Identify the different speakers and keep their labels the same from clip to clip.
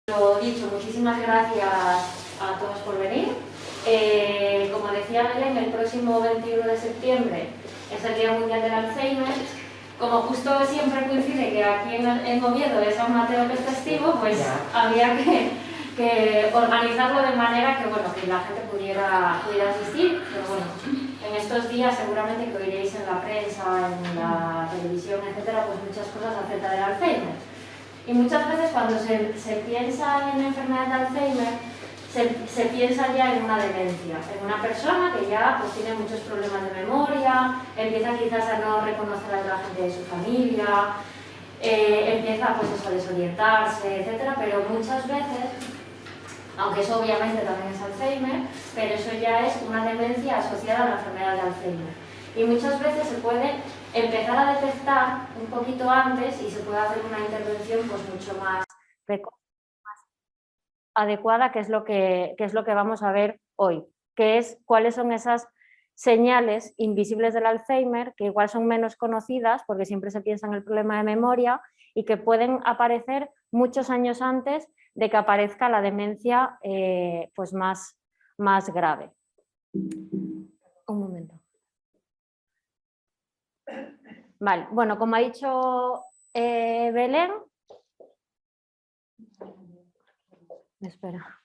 Speaker 1: Lo dicho, muchísimas gracias a todos por venir. Como decía Belén, el próximo 21 de septiembre es el Día Mundial del Alzheimer. Como justo siempre coincide que aquí en Oviedo es San Mateo que es festivo, pues había que organizarlo de manera que, bueno, que la gente pudiera asistir. Pero bueno, en estos días seguramente que oiréis en la prensa, en la televisión, etcétera, pues muchas cosas acerca del Alzheimer. Y muchas veces cuando se piensa en enfermedad de Alzheimer, se piensa ya en una demencia, en una persona que ya pues, tiene muchos problemas de memoria, empieza quizás a no reconocer a la gente de su familia, empieza pues eso, a desorientarse, etc. Pero muchas veces, aunque eso obviamente también es Alzheimer, pero eso ya es una demencia asociada a la enfermedad de Alzheimer. Y muchas veces se puede empezar a detectar un poquito antes y se puede hacer una intervención pues mucho más adecuada, que es lo que vamos a ver hoy, que es cuáles son esas señales invisibles del Alzheimer, que igual son menos conocidas porque siempre se piensa en el problema de memoria y que pueden aparecer muchos años antes de que aparezca la demencia pues más grave. Un momento. Vale, bueno, como ha dicho Belén, espera.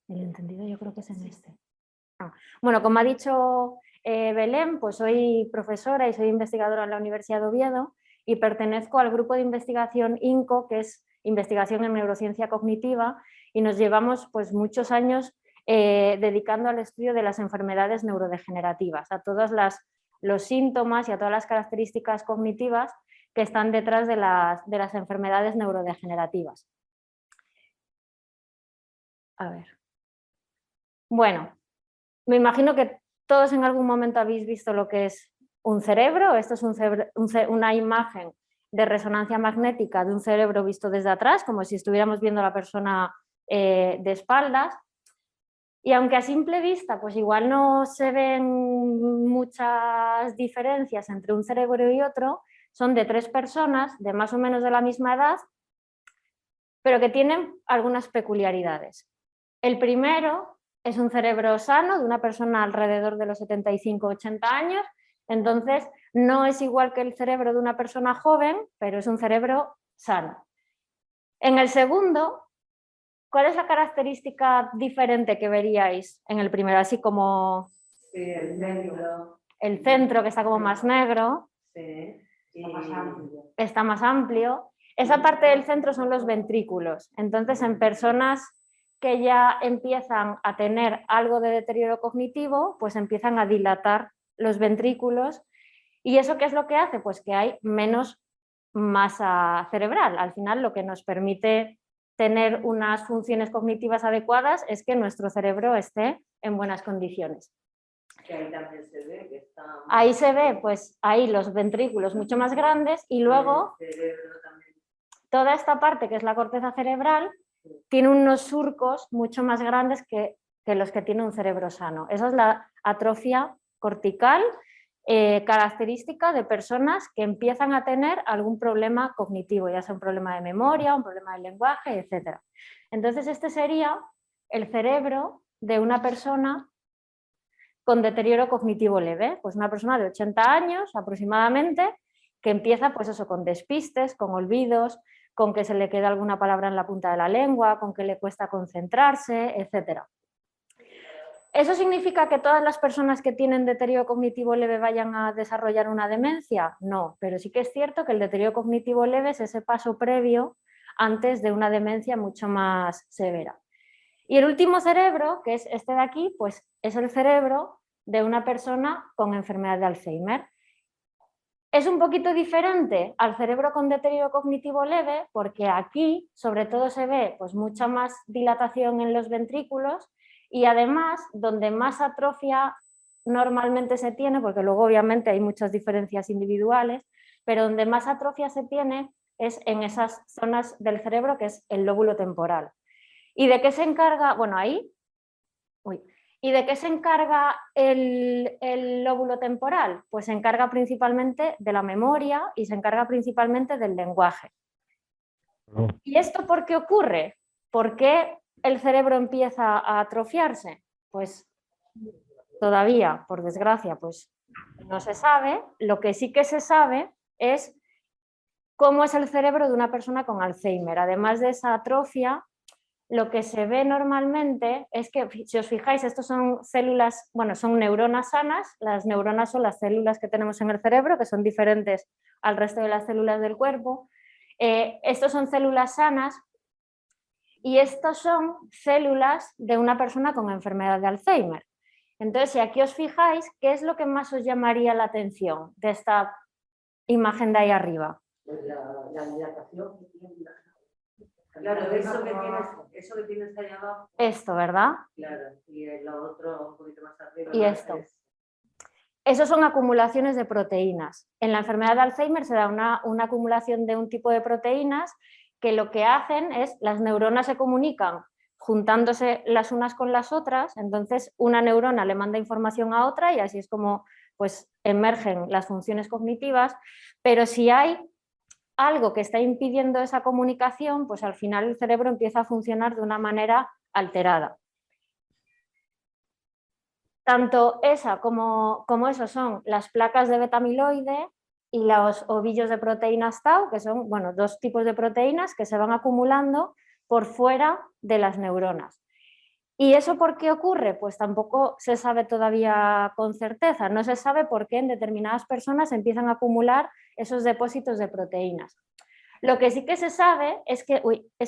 Speaker 1: El entendido yo creo que es en este. Bueno, como ha dicho Belén, pues soy profesora y soy investigadora en la Universidad de Oviedo y pertenezco al grupo de investigación INCO, que es Investigación en Neurociencia Cognitiva, y nos llevamos pues, muchos años dedicando al estudio de las enfermedades neurodegenerativas, a todos los síntomas y a todas las características cognitivas que están detrás de las enfermedades neurodegenerativas. A ver. Bueno, me imagino que todos en algún momento habéis visto lo que es un cerebro. Esto es una imagen de resonancia magnética de un cerebro visto desde atrás, como si estuviéramos viendo a la persona de espaldas. Y aunque a simple vista pues igual no se ven muchas diferencias entre un cerebro y otro, son de 3 personas de más o menos de la misma edad, pero que tienen algunas peculiaridades. El primero es un cerebro sano de una persona alrededor de los 75-80 años, entonces no es igual que el cerebro de una persona joven, pero es un cerebro sano. En el segundo, ¿cuál es la característica diferente que veríais en el primero? Así como
Speaker 2: sí,
Speaker 1: el centro que está como más negro,
Speaker 2: sí,
Speaker 1: está más amplio. Esa parte del centro son los ventrículos, entonces en personas que ya empiezan a tener algo de deterioro cognitivo, pues empiezan a dilatar los ventrículos. ¿Y eso qué es lo que hace? Pues que hay menos masa cerebral. Al final lo que nos permite tener unas funciones cognitivas adecuadas es que nuestro cerebro esté en buenas condiciones.
Speaker 2: Que ahí también se ve que está...
Speaker 1: Ahí se ve, pues ahí los ventrículos mucho más grandes y luego toda esta parte que es la corteza cerebral tiene unos surcos mucho más grandes que los que tiene un cerebro sano. Esa es la atrofia cortical característica de personas que empiezan a tener algún problema cognitivo, ya sea un problema de memoria, un problema del lenguaje, etc. Entonces este sería el cerebro de una persona con deterioro cognitivo leve, pues una persona de 80 años aproximadamente, que empieza pues eso, con despistes, con olvidos, con que se le queda alguna palabra en la punta de la lengua, con que le cuesta concentrarse, etc. ¿Eso significa que todas las personas que tienen deterioro cognitivo leve vayan a desarrollar una demencia? No, pero sí que es cierto que el deterioro cognitivo leve es ese paso previo antes de una demencia mucho más severa. Y el último cerebro, que es este de aquí, pues es el cerebro de una persona con enfermedad de Alzheimer. Es un poquito diferente al cerebro con deterioro cognitivo leve porque aquí sobre todo se ve pues, mucha más dilatación en los ventrículos y además donde más atrofia normalmente se tiene, porque luego obviamente hay muchas diferencias individuales, pero donde más atrofia se tiene es en esas zonas del cerebro que es el lóbulo temporal. ¿Y de qué se encarga? Bueno, ahí. ¿Y de qué se encarga el lóbulo temporal? Pues se encarga principalmente de la memoria y se encarga principalmente del lenguaje. ¿Y esto por qué ocurre? ¿Por qué el cerebro empieza a atrofiarse? Pues todavía, por desgracia, pues no se sabe. Lo que sí que se sabe es cómo es el cerebro de una persona con Alzheimer. Además de esa atrofia, lo que se ve normalmente es que, si os fijáis, estos son células, bueno, son neuronas sanas. Las neuronas son las células que tenemos en el cerebro, que son diferentes al resto de las células del cuerpo. Estos son células sanas y estos son células de una persona con enfermedad de Alzheimer. Entonces, si aquí os fijáis, ¿qué es lo que más os llamaría la atención de esta imagen de ahí arriba?
Speaker 2: La dilatación. Claro, eso que tienes ahí abajo.
Speaker 1: Esto, ¿verdad?
Speaker 2: Claro, y lo otro un poquito más arriba.
Speaker 1: Y esto. Esos son acumulaciones de proteínas. En la enfermedad de Alzheimer se da una acumulación de un tipo de proteínas que lo que hacen es, las neuronas se comunican juntándose las unas con las otras, entonces una neurona le manda información a otra y así es como pues, emergen las funciones cognitivas, pero si hay algo que está impidiendo esa comunicación, pues al final el cerebro empieza a funcionar de una manera alterada. Tanto esa como eso son las placas de beta-amiloide y los ovillos de proteínas tau, que son dos tipos de proteínas que se van acumulando por fuera de las neuronas. ¿Y eso por qué ocurre? Pues tampoco se sabe todavía con certeza. No se sabe por qué en determinadas personas empiezan a acumular esos depósitos de proteínas. Lo que sí que se sabe es que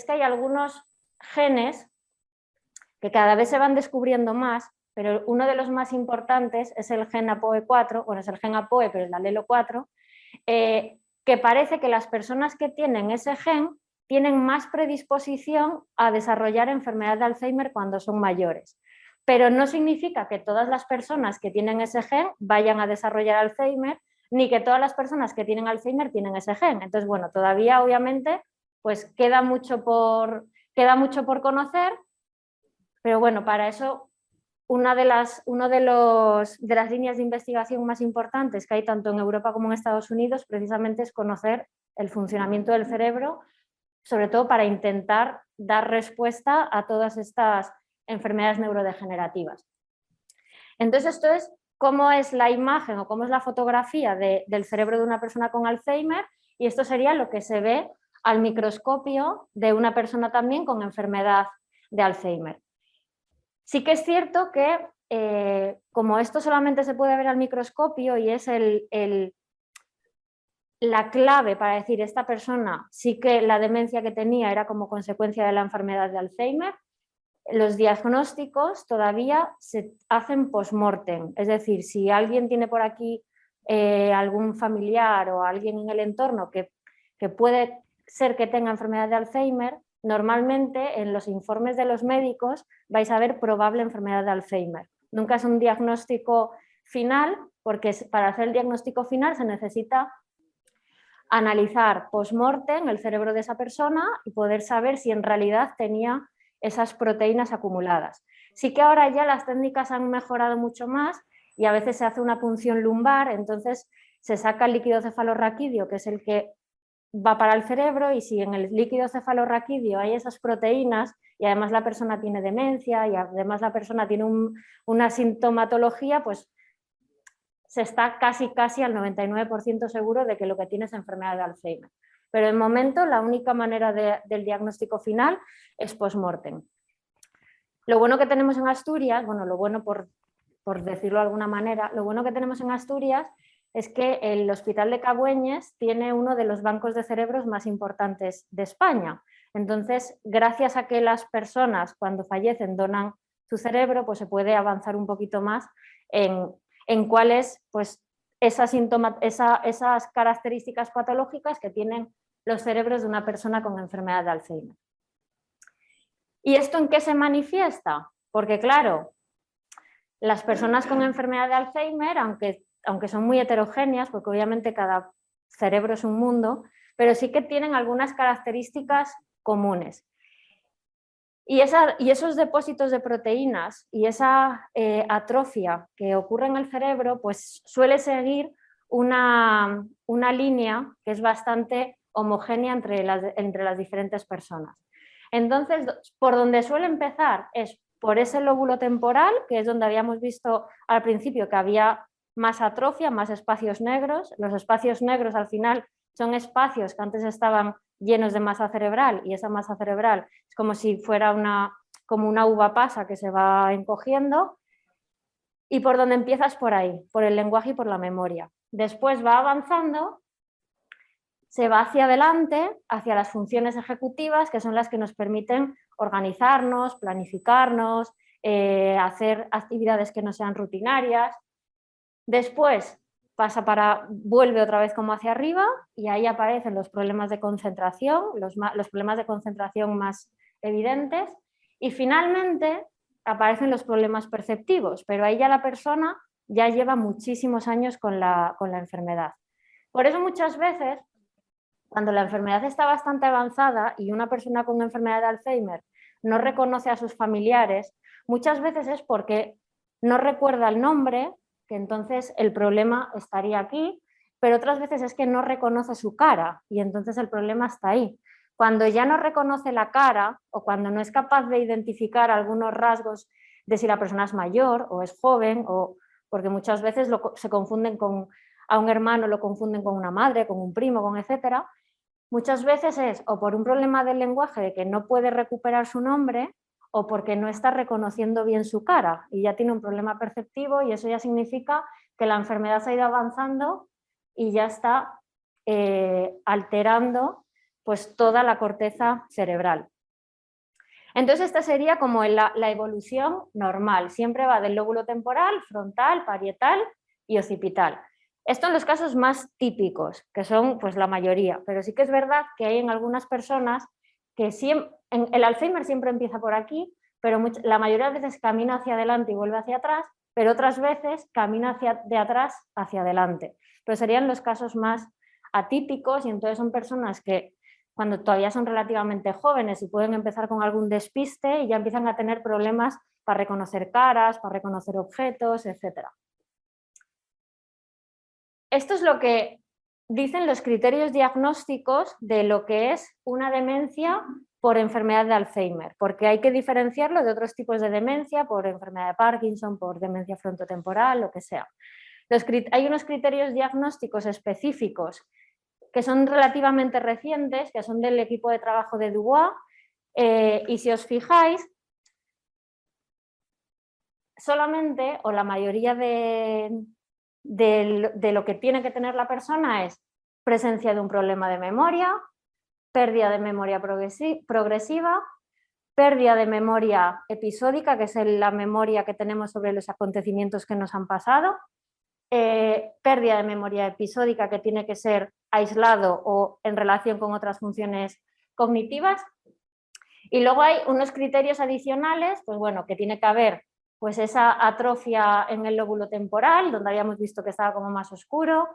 Speaker 1: hay algunos genes que cada vez se van descubriendo más, pero uno de los más importantes es el gen APOE4, bueno, es el gen APOE, pero el alelo 4, que parece que las personas que tienen ese gen tienen más predisposición a desarrollar enfermedad de Alzheimer cuando son mayores. Pero no significa que todas las personas que tienen ese gen vayan a desarrollar Alzheimer, ni que todas las personas que tienen Alzheimer tienen ese gen. Entonces, bueno, todavía obviamente pues queda mucho por conocer, pero bueno, para eso una de las líneas de investigación más importantes que hay tanto en Europa como en Estados Unidos precisamente es conocer el funcionamiento del cerebro, sobre todo para intentar dar respuesta a todas estas enfermedades neurodegenerativas. Entonces, esto es cómo es la imagen o cómo es la fotografía del cerebro de una persona con Alzheimer, y esto sería lo que se ve al microscopio de una persona también con enfermedad de Alzheimer. Sí que es cierto que como esto solamente se puede ver al microscopio y es la clave para decir esta persona sí que la demencia que tenía era como consecuencia de la enfermedad de Alzheimer, los diagnósticos todavía se hacen post-mortem. Es decir, si alguien tiene por aquí algún familiar o alguien en el entorno que puede ser que tenga enfermedad de Alzheimer, normalmente en los informes de los médicos vais a ver probable enfermedad de Alzheimer. Nunca es un diagnóstico final, porque para hacer el diagnóstico final se necesita analizar post-mortem el cerebro de esa persona y poder saber si en realidad tenía esas proteínas acumuladas. Sí que ahora ya las técnicas han mejorado mucho más y a veces se hace una punción lumbar, entonces se saca el líquido cefalorraquídeo, que es el que va para el cerebro, y si en el líquido cefalorraquídeo hay esas proteínas y además la persona tiene demencia y además la persona tiene una sintomatología, pues se está casi al 99% seguro de que lo que tiene es enfermedad de Alzheimer. Pero de momento la única manera del diagnóstico final es post-mortem. Lo bueno que tenemos en Asturias, bueno, lo bueno por decirlo de alguna manera, lo bueno que tenemos en Asturias es que el Hospital de Cabueñes tiene uno de los bancos de cerebros más importantes de España. Entonces, gracias a que las personas cuando fallecen donan su cerebro, pues se puede avanzar un poquito más en cuáles pues, esas características patológicas que tienen los cerebros de una persona con enfermedad de Alzheimer. ¿Y esto en qué se manifiesta? Porque claro, las personas con enfermedad de Alzheimer, aunque son muy heterogéneas, porque obviamente cada cerebro es un mundo, pero sí que tienen algunas características comunes. Y esos depósitos de proteínas y esa atrofia que ocurre en el cerebro, pues suele seguir una línea que es bastante homogénea entre las diferentes personas. Entonces, por donde suele empezar es por ese lóbulo temporal, que es donde habíamos visto al principio que había más atrofia, más espacios negros. Los espacios negros al final son espacios que antes estaban llenos de masa cerebral y esa masa cerebral es como si fuera como una uva pasa que se va encogiendo, y por donde empiezas por ahí, por el lenguaje y por la memoria. Después va avanzando, se va hacia adelante, hacia las funciones ejecutivas, que son las que nos permiten organizarnos, planificarnos, hacer actividades que no sean rutinarias. Después vuelve otra vez como hacia arriba y ahí aparecen los problemas de concentración, los problemas de concentración más evidentes, y finalmente aparecen los problemas perceptivos, pero ahí ya la persona ya lleva muchísimos años con la enfermedad. Por eso muchas veces, cuando la enfermedad está bastante avanzada y una persona con enfermedad de Alzheimer no reconoce a sus familiares, muchas veces es porque no recuerda el nombre, que entonces el problema estaría aquí, pero otras veces es que no reconoce su cara y entonces el problema está ahí. Cuando ya no reconoce la cara o cuando no es capaz de identificar algunos rasgos de si la persona es mayor o es joven, o porque muchas veces se confunden a un hermano, lo confunden con una madre, con un primo, con etcétera. Muchas veces es o por un problema del lenguaje de que no puede recuperar su nombre o porque no está reconociendo bien su cara y ya tiene un problema perceptivo, y eso ya significa que la enfermedad se ha ido avanzando y ya está alterando pues toda la corteza cerebral. Entonces esta sería como la evolución normal, siempre va del lóbulo temporal, frontal, parietal y occipital. Esto en los casos más típicos, que son pues la mayoría, pero sí que es verdad que hay en algunas personas que el Alzheimer siempre empieza por aquí, pero la mayoría de veces camina hacia adelante y vuelve hacia atrás, pero otras veces camina de atrás hacia adelante. Pero serían los casos más atípicos, y entonces son personas que cuando todavía son relativamente jóvenes y pueden empezar con algún despiste y ya empiezan a tener problemas para reconocer caras, para reconocer objetos, etc. Esto es lo que dicen los criterios diagnósticos de lo que es una demencia por enfermedad de Alzheimer, porque hay que diferenciarlo de otros tipos de demencia, por enfermedad de Parkinson, por demencia frontotemporal, lo que sea. Hay unos criterios diagnósticos específicos que son relativamente recientes, que son del equipo de trabajo de Dubois, y si os fijáis, solamente, o la mayoría de lo que tiene que tener la persona es presencia de un problema de memoria, pérdida de memoria progresiva, pérdida de memoria episódica, que es la memoria que tenemos sobre los acontecimientos que nos han pasado, pérdida de memoria episódica, que tiene que ser aislado o en relación con otras funciones cognitivas. Y luego hay unos criterios adicionales, pues bueno, que tiene que haber pues esa atrofia en el lóbulo temporal, donde habíamos visto que estaba como más oscuro.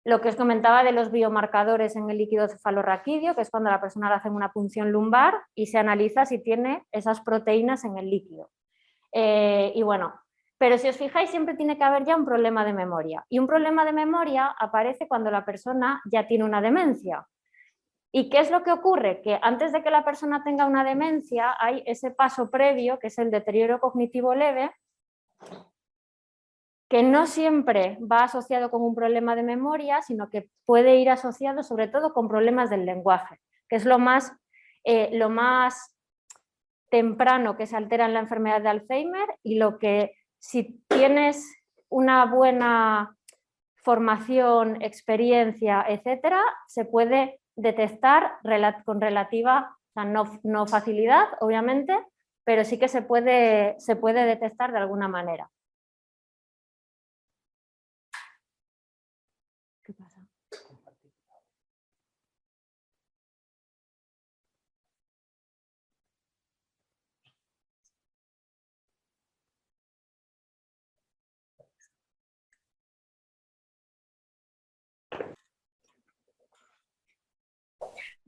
Speaker 1: Lo que os comentaba de los biomarcadores en el líquido cefalorraquídeo, que es cuando la persona le hace una punción lumbar y se analiza si tiene esas proteínas en el líquido. Y bueno, pero si os fijáis, siempre tiene que haber ya un problema de memoria. Y un problema de memoria aparece cuando la persona ya tiene una demencia. ¿Y qué es lo que ocurre? Que antes de que la persona tenga una demencia hay ese paso previo, que es el deterioro cognitivo leve, que no siempre va asociado con un problema de memoria, sino que puede ir asociado sobre todo con problemas del lenguaje, que es lo más temprano que se altera en la enfermedad de Alzheimer, y lo que, si tienes una buena formación, experiencia, etcétera, se puede detectar con relativa, o sea, no facilidad, obviamente, pero sí que se puede detectar de alguna manera. ¿Qué pasa?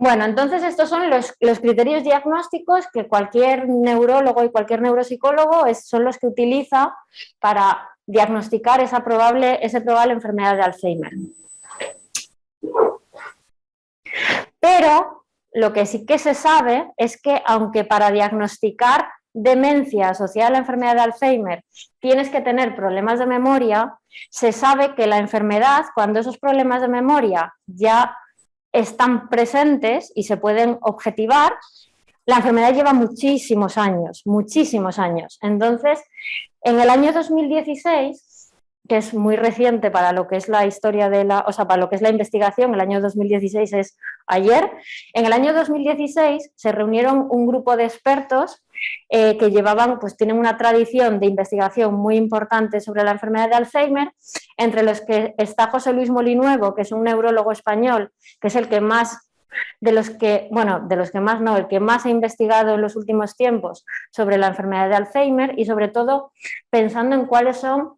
Speaker 1: Bueno, entonces estos son los criterios diagnósticos que cualquier neurólogo y cualquier neuropsicólogo son los que utiliza para diagnosticar esa probable enfermedad de Alzheimer. Pero lo que sí que se sabe es que aunque para diagnosticar demencia asociada a la enfermedad de Alzheimer tienes que tener problemas de memoria, se sabe que la enfermedad, cuando esos problemas de memoria ya están presentes y se pueden objetivar, la enfermedad lleva muchísimos años, muchísimos años. Entonces, en el año 2016, que es muy reciente para lo que es la historia para lo que es la investigación, el año 2016 es ayer, en el año 2016 se reunieron un grupo de expertos que tienen una tradición de investigación muy importante sobre la enfermedad de Alzheimer, entre los que está José Luis Molinuevo, que es un neurólogo español, que es el que más el que más ha investigado en los últimos tiempos sobre la enfermedad de Alzheimer y sobre todo pensando en cuáles son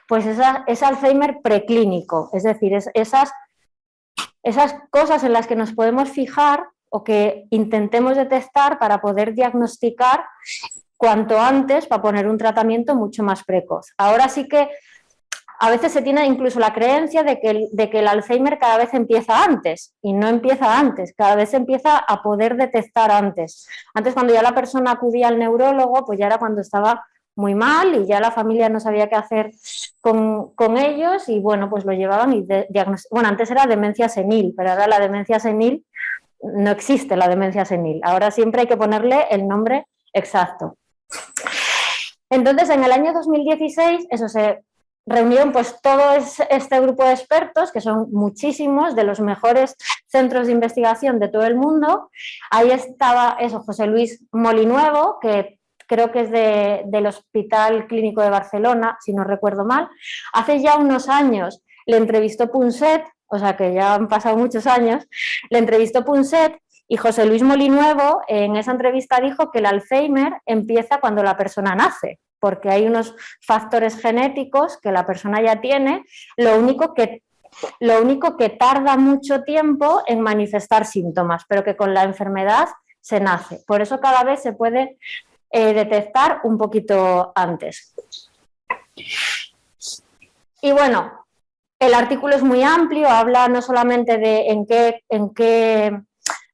Speaker 1: pues ese Alzheimer preclínico, es decir, esas cosas en las que nos podemos fijar o que intentemos detectar para poder diagnosticar cuanto antes para poner un tratamiento mucho más precoz. Ahora sí que a veces se tiene incluso la creencia de que el Alzheimer cada vez empieza antes, y no empieza antes, cada vez se empieza a poder detectar antes. Antes, cuando ya la persona acudía al neurólogo, pues ya era cuando estaba muy mal y ya la familia no sabía qué hacer con ellos y bueno, pues lo llevaban y bueno, antes era demencia senil, pero ahora la demencia senil, no existe la demencia senil, ahora siempre hay que ponerle el nombre exacto. Entonces, en el año 2016, eso se reunieron pues todo este grupo de expertos, que son muchísimos, de los mejores centros de investigación de todo el mundo. Ahí estaba José Luis Molinuevo, que creo que es del Hospital Clínico de Barcelona, si no recuerdo mal. Hace ya unos años le entrevistó Punset, o sea que ya han pasado muchos años, le entrevistó Punset y José Luis Molinuevo en esa entrevista dijo que el Alzheimer empieza cuando la persona nace, porque hay unos factores genéticos que la persona ya tiene, lo único que tarda mucho tiempo en manifestar síntomas, pero que con la enfermedad se nace. Por eso cada vez se puede detectar un poquito antes. Y bueno, el artículo es muy amplio, habla no solamente de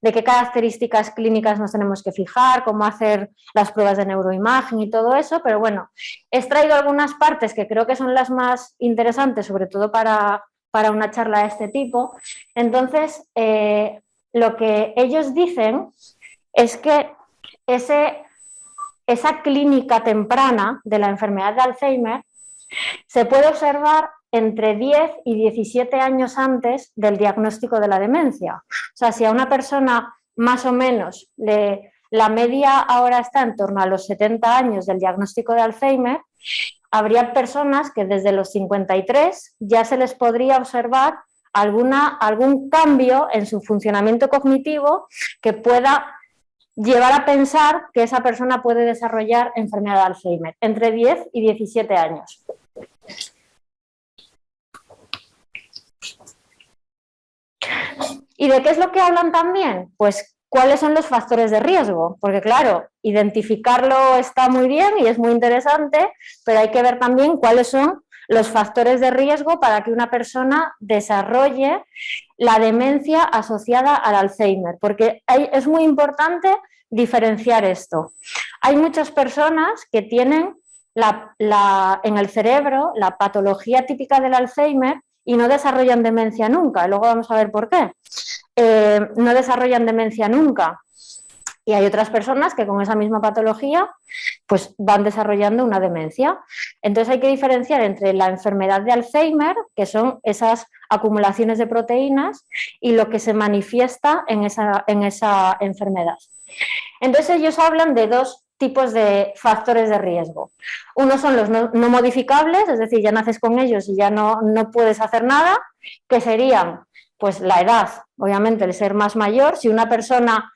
Speaker 1: de qué características clínicas nos tenemos que fijar, cómo hacer las pruebas de neuroimagen y todo eso, pero bueno, he extraído algunas partes que creo que son las más interesantes, sobre todo para una charla de este tipo. Entonces, lo que ellos dicen es que esa clínica temprana de la enfermedad de Alzheimer se puede observar entre 10 y 17 años antes del diagnóstico de la demencia. O sea, si a una persona más o menos la media ahora está en torno a los 70 años del diagnóstico de Alzheimer, habría personas que desde los 53 ya se les podría observar algún cambio en su funcionamiento cognitivo que pueda llevar a pensar que esa persona puede desarrollar enfermedad de Alzheimer entre 10 y 17 años. ¿Y de qué es lo que hablan también? Pues cuáles son los factores de riesgo, porque claro, identificarlo está muy bien y es muy interesante, pero hay que ver también cuáles son los factores de riesgo para que una persona desarrolle la demencia asociada al Alzheimer, porque es muy importante diferenciar esto. Hay muchas personas que tienen en el cerebro la patología típica del Alzheimer y no desarrollan demencia nunca, luego vamos a ver por qué. No desarrollan demencia nunca. Y hay otras personas que con esa misma patología pues van desarrollando una demencia. Entonces hay que diferenciar entre la enfermedad de Alzheimer, que son esas acumulaciones de proteínas, y lo que se manifiesta en esa enfermedad. Entonces ellos hablan de dos tipos de factores de riesgo. Uno son los no modificables, es decir, ya naces con ellos y ya no puedes hacer nada, que serían pues la edad, obviamente el ser más mayor. Si una persona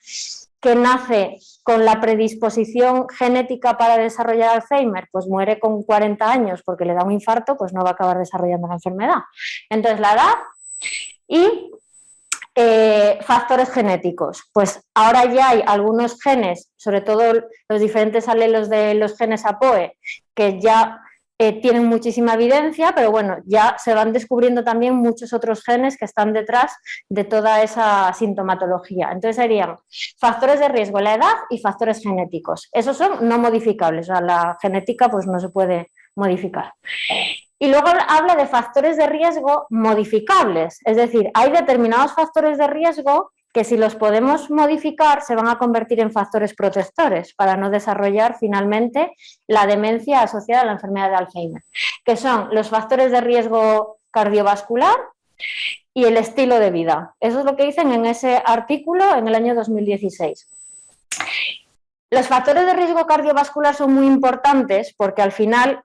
Speaker 1: que nace con la predisposición genética para desarrollar Alzheimer, pues muere con 40 años porque le da un infarto, pues no va a acabar desarrollando la enfermedad. Entonces la edad y Factores genéticos. Pues ahora ya hay algunos genes, sobre todo los diferentes alelos de los genes APOE, que ya tienen muchísima evidencia, pero bueno, ya se van descubriendo también muchos otros genes que están detrás de toda esa sintomatología. Entonces serían factores de riesgo, la edad y factores genéticos. Esos son no modificables, o sea, la genética pues no se puede modificar. Y luego habla de factores de riesgo modificables, es decir, hay determinados factores de riesgo que si los podemos modificar se van a convertir en factores protectores para no desarrollar finalmente la demencia asociada a la enfermedad de Alzheimer, que son los factores de riesgo cardiovascular y el estilo de vida. Eso es lo que dicen en ese artículo en el año 2016. Los factores de riesgo cardiovascular son muy importantes porque al final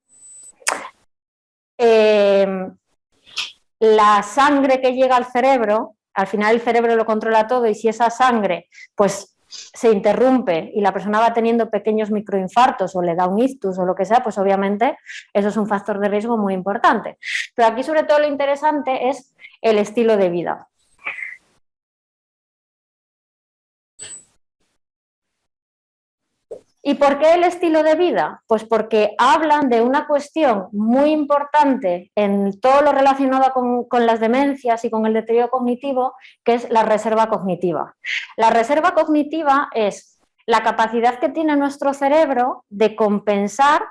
Speaker 1: la sangre que llega al cerebro, al final el cerebro lo controla todo y si esa sangre pues se interrumpe y la persona va teniendo pequeños microinfartos o le da un ictus o lo que sea, pues obviamente eso es un factor de riesgo muy importante. Pero aquí sobre todo lo interesante es el estilo de vida. ¿Y por qué el estilo de vida? Pues porque hablan de una cuestión muy importante en todo lo relacionado con las demencias y con el deterioro cognitivo, que es la reserva cognitiva. La reserva cognitiva es la capacidad que tiene nuestro cerebro de compensar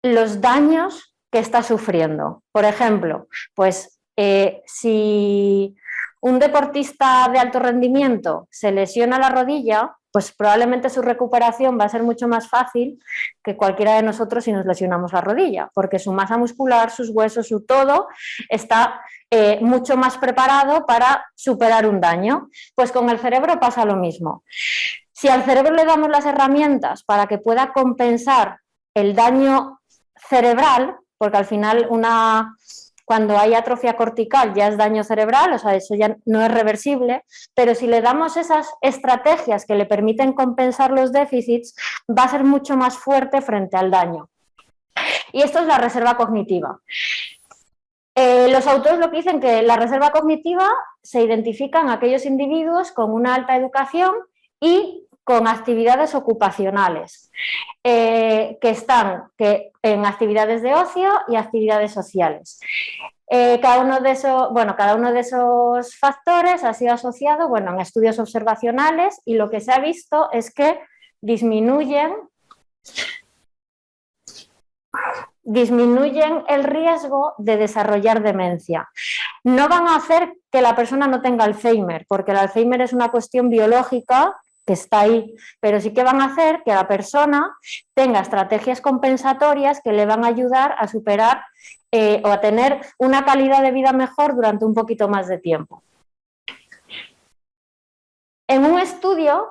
Speaker 1: los daños que está sufriendo. Por ejemplo, pues si un deportista de alto rendimiento se lesiona la rodilla, pues probablemente su recuperación va a ser mucho más fácil que cualquiera de nosotros si nos lesionamos la rodilla, porque su masa muscular, sus huesos, su todo está mucho más preparado para superar un daño. Pues con el cerebro pasa lo mismo. Si al cerebro le damos las herramientas para que pueda compensar el daño cerebral, porque al final cuando hay atrofia cortical ya es daño cerebral, o sea, eso ya no es reversible, pero si le damos esas estrategias que le permiten compensar los déficits, va a ser mucho más fuerte frente al daño. Y esto es la reserva cognitiva. Los autores lo que dicen que la reserva cognitiva se identifican aquellos individuos con una alta educación y con actividades ocupacionales, que están en actividades de ocio y actividades sociales. Cada uno de esos factores ha sido asociado en estudios observacionales y lo que se ha visto es que disminuyen el riesgo de desarrollar demencia. No van a hacer que la persona no tenga Alzheimer, porque el Alzheimer es una cuestión biológica que está ahí, pero sí que van a hacer que la persona tenga estrategias compensatorias que le van a ayudar a superar o a tener una calidad de vida mejor durante un poquito más de tiempo. En un estudio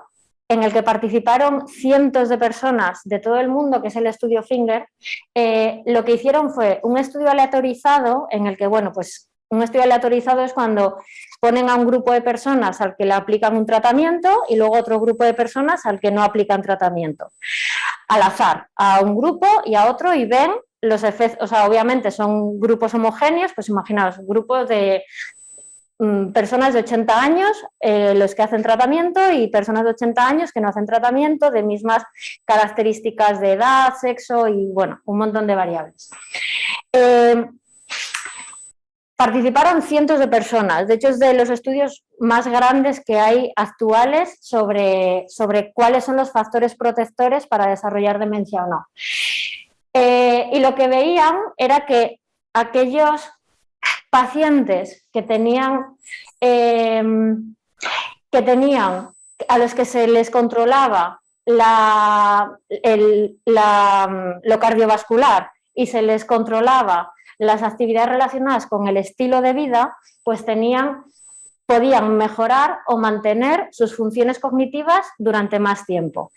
Speaker 1: en el que participaron cientos de personas de todo el mundo, que es el estudio Finger, lo que hicieron fue un estudio aleatorizado en el que, un estudio aleatorizado es cuando ponen a un grupo de personas al que le aplican un tratamiento y luego otro grupo de personas al que no aplican tratamiento. Al azar, a un grupo y a otro y ven los efectos, o sea, obviamente son grupos homogéneos, pues imaginaos, grupos de personas de 80 años, los que hacen tratamiento y personas de 80 años que no hacen tratamiento, de mismas características de edad, sexo y un montón de variables. Participaron cientos de personas, de hecho es de los estudios más grandes que hay actuales sobre cuáles son los factores protectores para desarrollar demencia o no. Y lo que veían era que aquellos pacientes que tenían a los que se les controlaba lo cardiovascular y se les controlaba las actividades relacionadas con el estilo de vida, pues podían mejorar o mantener sus funciones cognitivas durante más tiempo.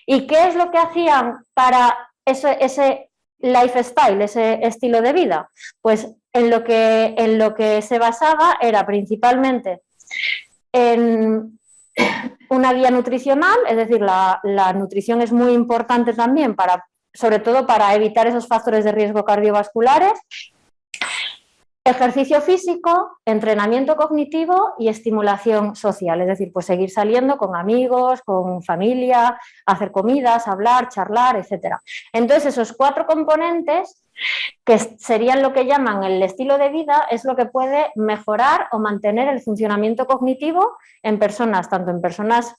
Speaker 1: ¿Y qué es lo que hacían para ese lifestyle, ese estilo de vida? Pues en lo que se basaba era principalmente en una guía nutricional, es decir, la nutrición es muy importante también sobre todo para evitar esos factores de riesgo cardiovasculares. Ejercicio físico, entrenamiento cognitivo y estimulación social, es decir, pues seguir saliendo con amigos, con familia, hacer comidas, hablar, charlar, etc. Entonces, esos 4 componentes, que serían lo que llaman el estilo de vida, es lo que puede mejorar o mantener el funcionamiento cognitivo en personas, tanto en personas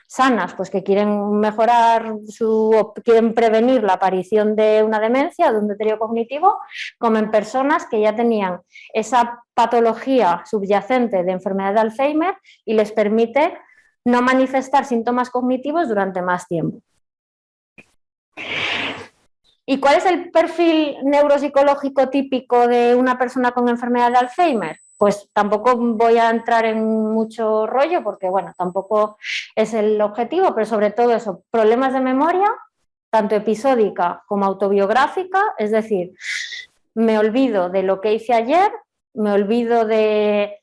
Speaker 1: sanas, pues que quieren mejorar quieren prevenir la aparición de una demencia o de un deterioro cognitivo, como en personas que ya tenían esa patología subyacente de enfermedad de Alzheimer y les permite no manifestar síntomas cognitivos durante más tiempo. ¿Y cuál es el perfil neuropsicológico típico de una persona con enfermedad de Alzheimer? Pues tampoco voy a entrar en mucho rollo porque, bueno, tampoco es el objetivo, pero sobre todo eso, problemas de memoria, tanto episódica como autobiográfica, es decir, me olvido de lo que hice ayer, me olvido de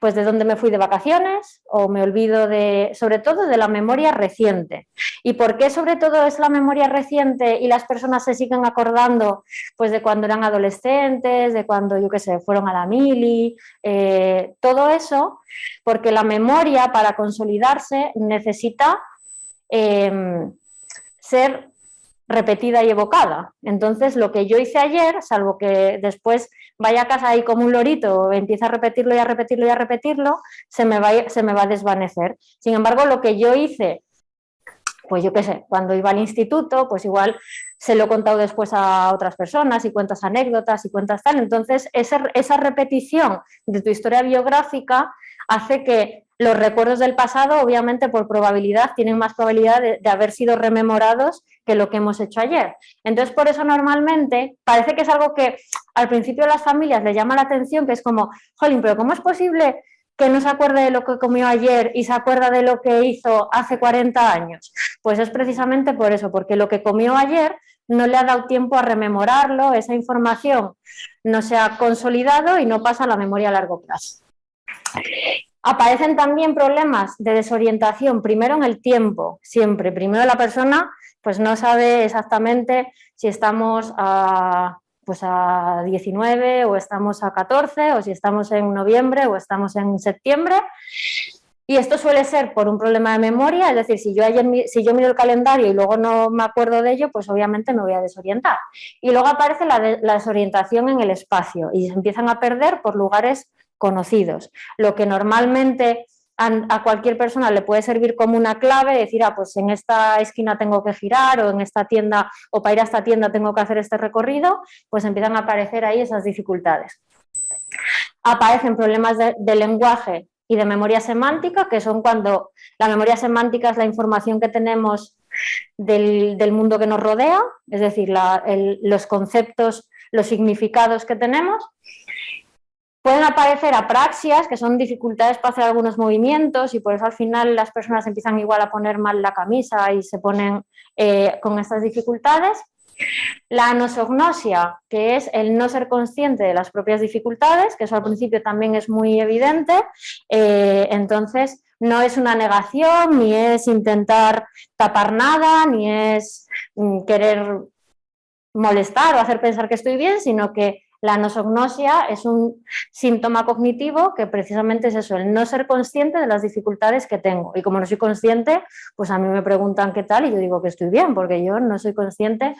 Speaker 1: pues de dónde me fui de vacaciones, o me olvido de, sobre todo, de la memoria reciente. ¿Y por qué sobre todo es la memoria reciente y las personas se siguen acordando pues de cuando eran adolescentes, de cuando, yo qué sé, fueron a la mili, todo eso? Porque la memoria, para consolidarse, necesita ser repetida y evocada. Entonces, lo que yo hice ayer, salvo que después vaya a casa ahí como un lorito, empieza a repetirlo y a repetirlo y a repetirlo, se me va a desvanecer. Sin embargo, lo que yo hice, pues yo qué sé, cuando iba al instituto, pues igual se lo he contado después a otras personas y cuentas anécdotas y cuentas tal. Entonces, esa repetición de tu historia biográfica hace que los recuerdos del pasado, obviamente, por probabilidad, tienen más probabilidad de haber sido rememorados que lo que hemos hecho ayer. Entonces, por eso normalmente parece que es algo que al principio a las familias les llama la atención, que es como, jolín, pero ¿cómo es posible que no se acuerde de lo que comió ayer y se acuerda de lo que hizo hace 40 años? Pues es precisamente por eso, porque lo que comió ayer no le ha dado tiempo a rememorarlo, esa información no se ha consolidado y no pasa a la memoria a largo plazo. Aparecen también problemas de desorientación, primero en el tiempo, siempre. Primero la persona pues no sabe exactamente si estamos a 19 o estamos a 14 o si estamos en noviembre o estamos en septiembre. Y esto suele ser por un problema de memoria, es decir, si yo miro el calendario y luego no me acuerdo de ello, pues obviamente me voy a desorientar. Y luego aparece la desorientación en el espacio y se empiezan a perder por lugares conocidos. Lo que normalmente a cualquier persona le puede servir como una clave, decir, pues en esta esquina tengo que girar o en esta tienda, o para ir a esta tienda tengo que hacer este recorrido, pues empiezan a aparecer ahí esas dificultades. Aparecen problemas de lenguaje y de memoria semántica, que son cuando la memoria semántica es la información que tenemos del mundo que nos rodea, es decir, los conceptos, los significados que tenemos. Pueden aparecer apraxias, que son dificultades para hacer algunos movimientos y por eso al final las personas empiezan igual a poner mal la camisa y se ponen con estas dificultades. La anosognosia, que es el no ser consciente de las propias dificultades, que eso al principio también es muy evidente, entonces no es una negación, ni es intentar tapar nada, ni es querer molestar o hacer pensar que estoy bien, sino que la anosognosia es un síntoma cognitivo que precisamente es eso, el no ser consciente de las dificultades que tengo. Y como no soy consciente, pues a mí me preguntan qué tal y yo digo que estoy bien, porque yo no soy consciente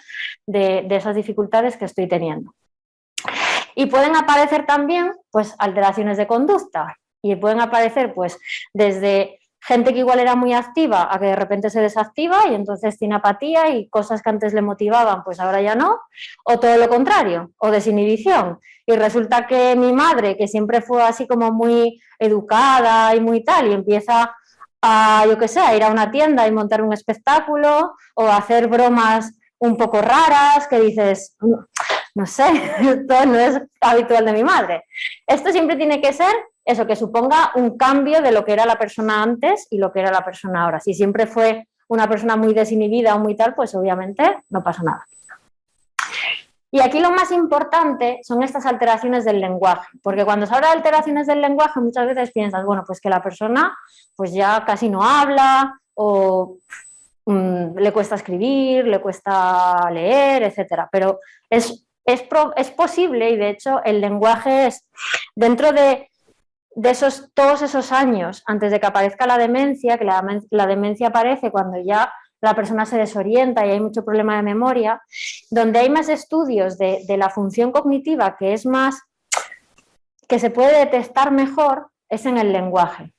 Speaker 1: de esas dificultades que estoy teniendo. Y pueden aparecer también pues alteraciones de conducta y pueden aparecer pues desde gente que igual era muy activa a que de repente se desactiva y entonces tiene apatía y cosas que antes le motivaban pues ahora ya no, o todo lo contrario, o desinhibición. Y resulta que mi madre, que siempre fue así como muy educada y muy tal, y empieza a, yo qué sé, a ir a una tienda y montar un espectáculo o a hacer bromas un poco raras que dices, no sé, esto no es habitual de mi madre. Esto siempre tiene que ser eso, que suponga un cambio de lo que era la persona antes y lo que era la persona ahora. Si siempre fue una persona muy desinhibida o muy tal, pues obviamente no pasa nada. Y aquí lo más importante son estas alteraciones del lenguaje, porque cuando se habla de alteraciones del lenguaje muchas veces piensas, bueno, pues que la persona pues ya casi no habla o le cuesta escribir, le cuesta leer, etcétera. Pero es es posible, y de hecho el lenguaje es, dentro de todos esos años antes de que aparezca la demencia, que la demencia aparece cuando ya la persona se desorienta y hay mucho problema de memoria, donde hay más estudios de la función cognitiva que es más, que se puede detectar mejor, es en el lenguaje.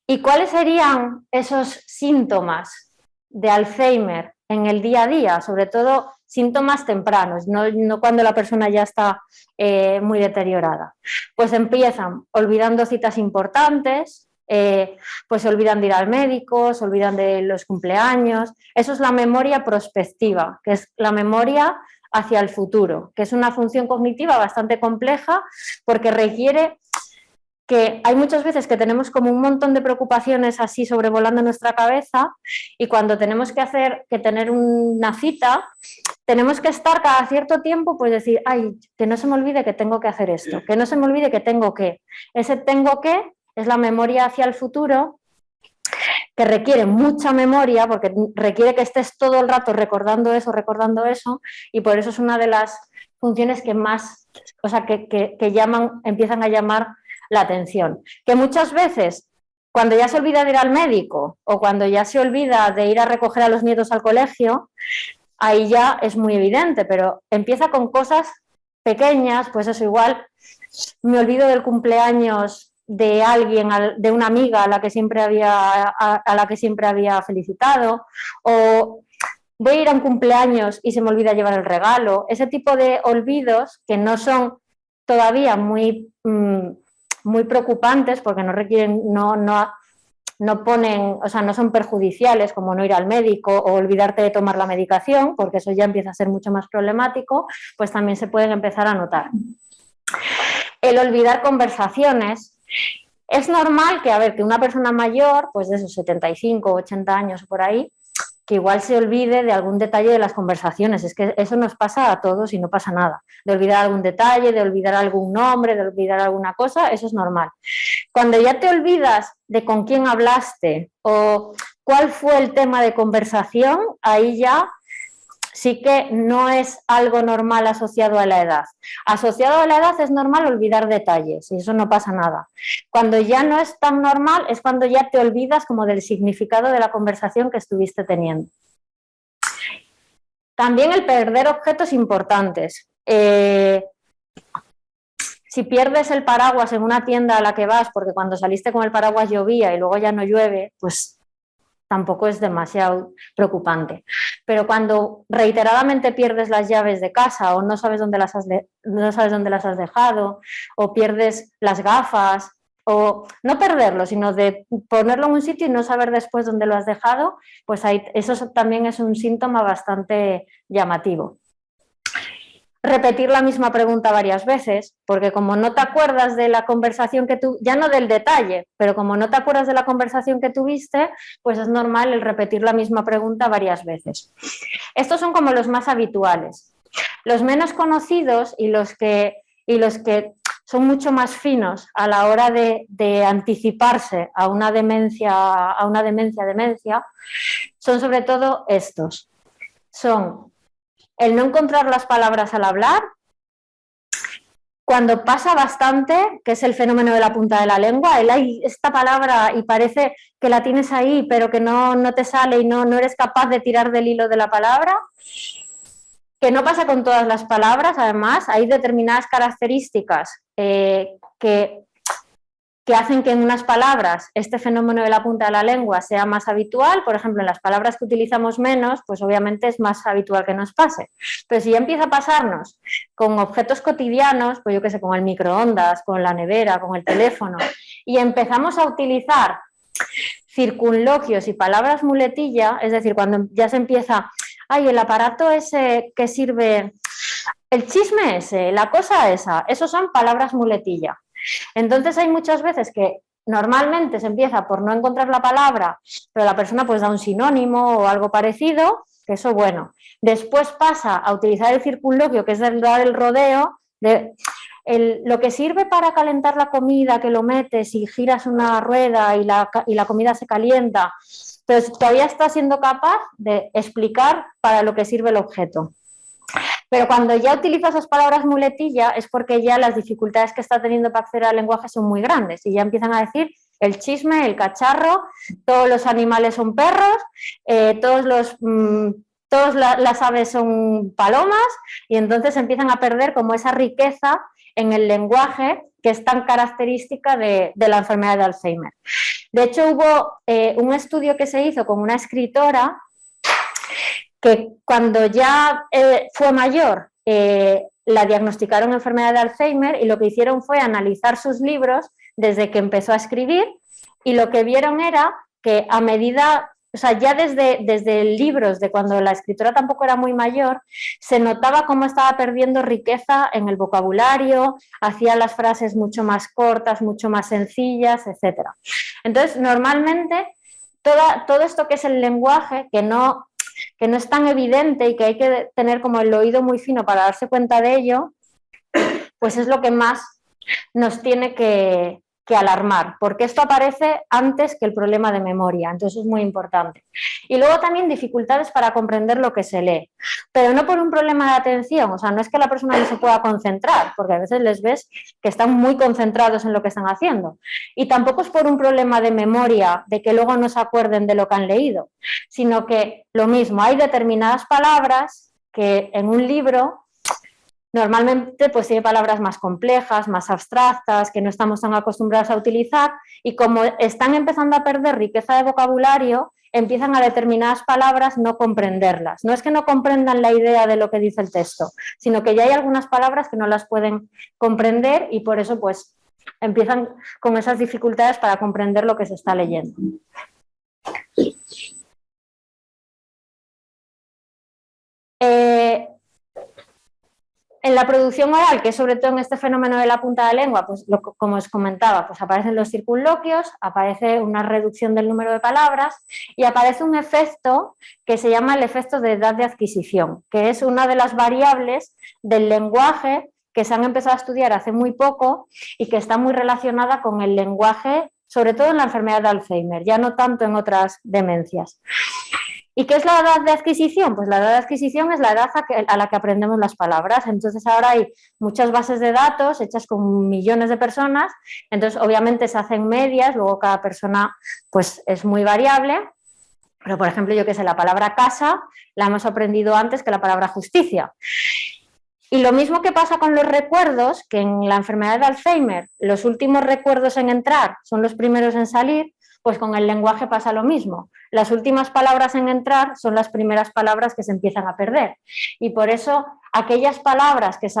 Speaker 1: ¿Y cuáles serían esos síntomas de Alzheimer en el día a día? Sobre todo síntomas tempranos, no cuando la persona ya está muy deteriorada. Pues empiezan olvidando citas importantes, pues se olvidan de ir al médico, se olvidan de los cumpleaños. Eso es la memoria prospectiva, que es la memoria hacia el futuro, que es una función cognitiva bastante compleja porque requiere que hay muchas veces que tenemos como un montón de preocupaciones así sobrevolando nuestra cabeza y cuando tenemos que tener una cita, tenemos que estar cada cierto tiempo, pues decir, ay, que no se me olvide que tengo que hacer esto, que no se me olvide que tengo que. Ese tengo que es la memoria hacia el futuro, que requiere mucha memoria, porque requiere que estés todo el rato recordando eso, y por eso es una de las funciones que más, o sea, que empiezan a llamar la atención. Que muchas veces, cuando ya se olvida de ir al médico o cuando ya se olvida de ir a recoger a los nietos al colegio, ahí ya es muy evidente, pero empieza con cosas pequeñas, pues eso igual, me olvido del cumpleaños de alguien, de una amiga a la que siempre había felicitado, o voy a ir a un cumpleaños y se me olvida llevar el regalo. Ese tipo de olvidos que no son todavía muy preocupantes porque no requieren, no ponen, o sea, no son perjudiciales como no ir al médico o olvidarte de tomar la medicación, porque eso ya empieza a ser mucho más problemático, pues también se pueden empezar a notar. El olvidar conversaciones. Es normal que una persona mayor, pues de esos 75, 80 años por ahí, que igual se olvide de algún detalle de las conversaciones. Es que eso nos pasa a todos y no pasa nada. De olvidar algún detalle, de olvidar algún nombre, de olvidar alguna cosa, eso es normal. Cuando ya te olvidas de con quién hablaste o cuál fue el tema de conversación, ahí ya sí que no es algo normal asociado a la edad. Asociado a la edad es normal olvidar detalles y eso no pasa nada. Cuando ya no es tan normal es cuando ya te olvidas como del significado de la conversación que estuviste teniendo. También el perder objetos importantes. Si pierdes el paraguas en una tienda a la que vas porque cuando saliste con el paraguas llovía y luego ya no llueve, pues tampoco es demasiado preocupante. Pero cuando reiteradamente pierdes las llaves de casa o no sabes dónde las has dejado, o pierdes las gafas, o no perderlo, sino de ponerlo en un sitio y no saber después dónde lo has dejado, pues eso también es un síntoma bastante llamativo. Repetir la misma pregunta varias veces, porque como no te acuerdas de la conversación que tú, ya no del detalle, pero como no te acuerdas de la conversación que tuviste, pues es normal el repetir la misma pregunta varias veces. Estos son como los más habituales. Los menos conocidos y los que son mucho más finos a la hora de anticiparse a una demencia, son sobre todo estos. Son el no encontrar las palabras al hablar, cuando pasa bastante, que es el fenómeno de la punta de la lengua, hay esta palabra y parece que la tienes ahí, pero que no te sale y no eres capaz de tirar del hilo de la palabra, que no pasa con todas las palabras, además, hay determinadas características que hacen que en unas palabras este fenómeno de la punta de la lengua sea más habitual. Por ejemplo, en las palabras que utilizamos menos, pues obviamente es más habitual que nos pase. Pero si ya empieza a pasarnos con objetos cotidianos, pues yo qué sé, con el microondas, con la nevera, con el teléfono, y empezamos a utilizar circunloquios y palabras muletilla, es decir, cuando ya se empieza, ay, el aparato ese que sirve, el chisme ese, la cosa esa, esos son palabras muletilla. Entonces hay muchas veces que normalmente se empieza por no encontrar la palabra, pero la persona pues da un sinónimo o algo parecido, que eso bueno. Después pasa a utilizar el circunloquio, que es dar el rodeo, lo que sirve para calentar la comida, que lo metes y giras una rueda y la comida se calienta, pero todavía está siendo capaz de explicar para lo que sirve el objeto. Pero cuando ya utiliza esas palabras muletilla es porque ya las dificultades que está teniendo para acceder al lenguaje son muy grandes y ya empiezan a decir el chisme, el cacharro, todos los animales son perros, todas las aves son palomas y entonces empiezan a perder como esa riqueza en el lenguaje que es tan característica de la enfermedad de Alzheimer. De hecho, hubo un estudio que se hizo con una escritora que cuando ya fue mayor la diagnosticaron enfermedad de Alzheimer y lo que hicieron fue analizar sus libros desde que empezó a escribir y lo que vieron era que a medida, o sea, ya desde libros de cuando la escritora tampoco era muy mayor, se notaba cómo estaba perdiendo riqueza en el vocabulario, hacía las frases mucho más cortas, mucho más sencillas, etc. Entonces, normalmente, todo esto que es el lenguaje, que no es tan evidente y que hay que tener como el oído muy fino para darse cuenta de ello, pues es lo que más nos tiene que alarmar, porque esto aparece antes que el problema de memoria, entonces es muy importante. Y luego también dificultades para comprender lo que se lee, pero no por un problema de atención, o sea, no es que la persona no se pueda concentrar, porque a veces les ves que están muy concentrados en lo que están haciendo, y tampoco es por un problema de memoria, de que luego no se acuerden de lo que han leído, sino que lo mismo, hay determinadas palabras que en un libro normalmente pues tiene palabras más complejas, más abstractas, que no estamos tan acostumbrados a utilizar y como están empezando a perder riqueza de vocabulario, empiezan a determinadas palabras no comprenderlas. No es que no comprendan la idea de lo que dice el texto, sino que ya hay algunas palabras que no las pueden comprender y por eso pues empiezan con esas dificultades para comprender lo que se está leyendo. En la producción oral, que es sobre todo en este fenómeno de la punta de la lengua, pues como os comentaba, pues aparecen los circunloquios, aparece una reducción del número de palabras y aparece un efecto que se llama el efecto de edad de adquisición, que es una de las variables del lenguaje que se han empezado a estudiar hace muy poco y que está muy relacionada con el lenguaje, sobre todo en la enfermedad de Alzheimer, ya no tanto en otras demencias. ¿Y qué es la edad de adquisición? Pues la edad de adquisición es la edad a la que aprendemos las palabras. Entonces ahora hay muchas bases de datos hechas con millones de personas, entonces obviamente se hacen medias, luego cada persona pues es muy variable, pero por ejemplo yo que sé, la palabra casa la hemos aprendido antes que la palabra justicia. Y lo mismo que pasa con los recuerdos, que en la enfermedad de Alzheimer los últimos recuerdos en entrar son los primeros en salir, pues con el lenguaje pasa lo mismo. Las últimas palabras en entrar son las primeras palabras que se empiezan a perder. Y por eso aquellas palabras que se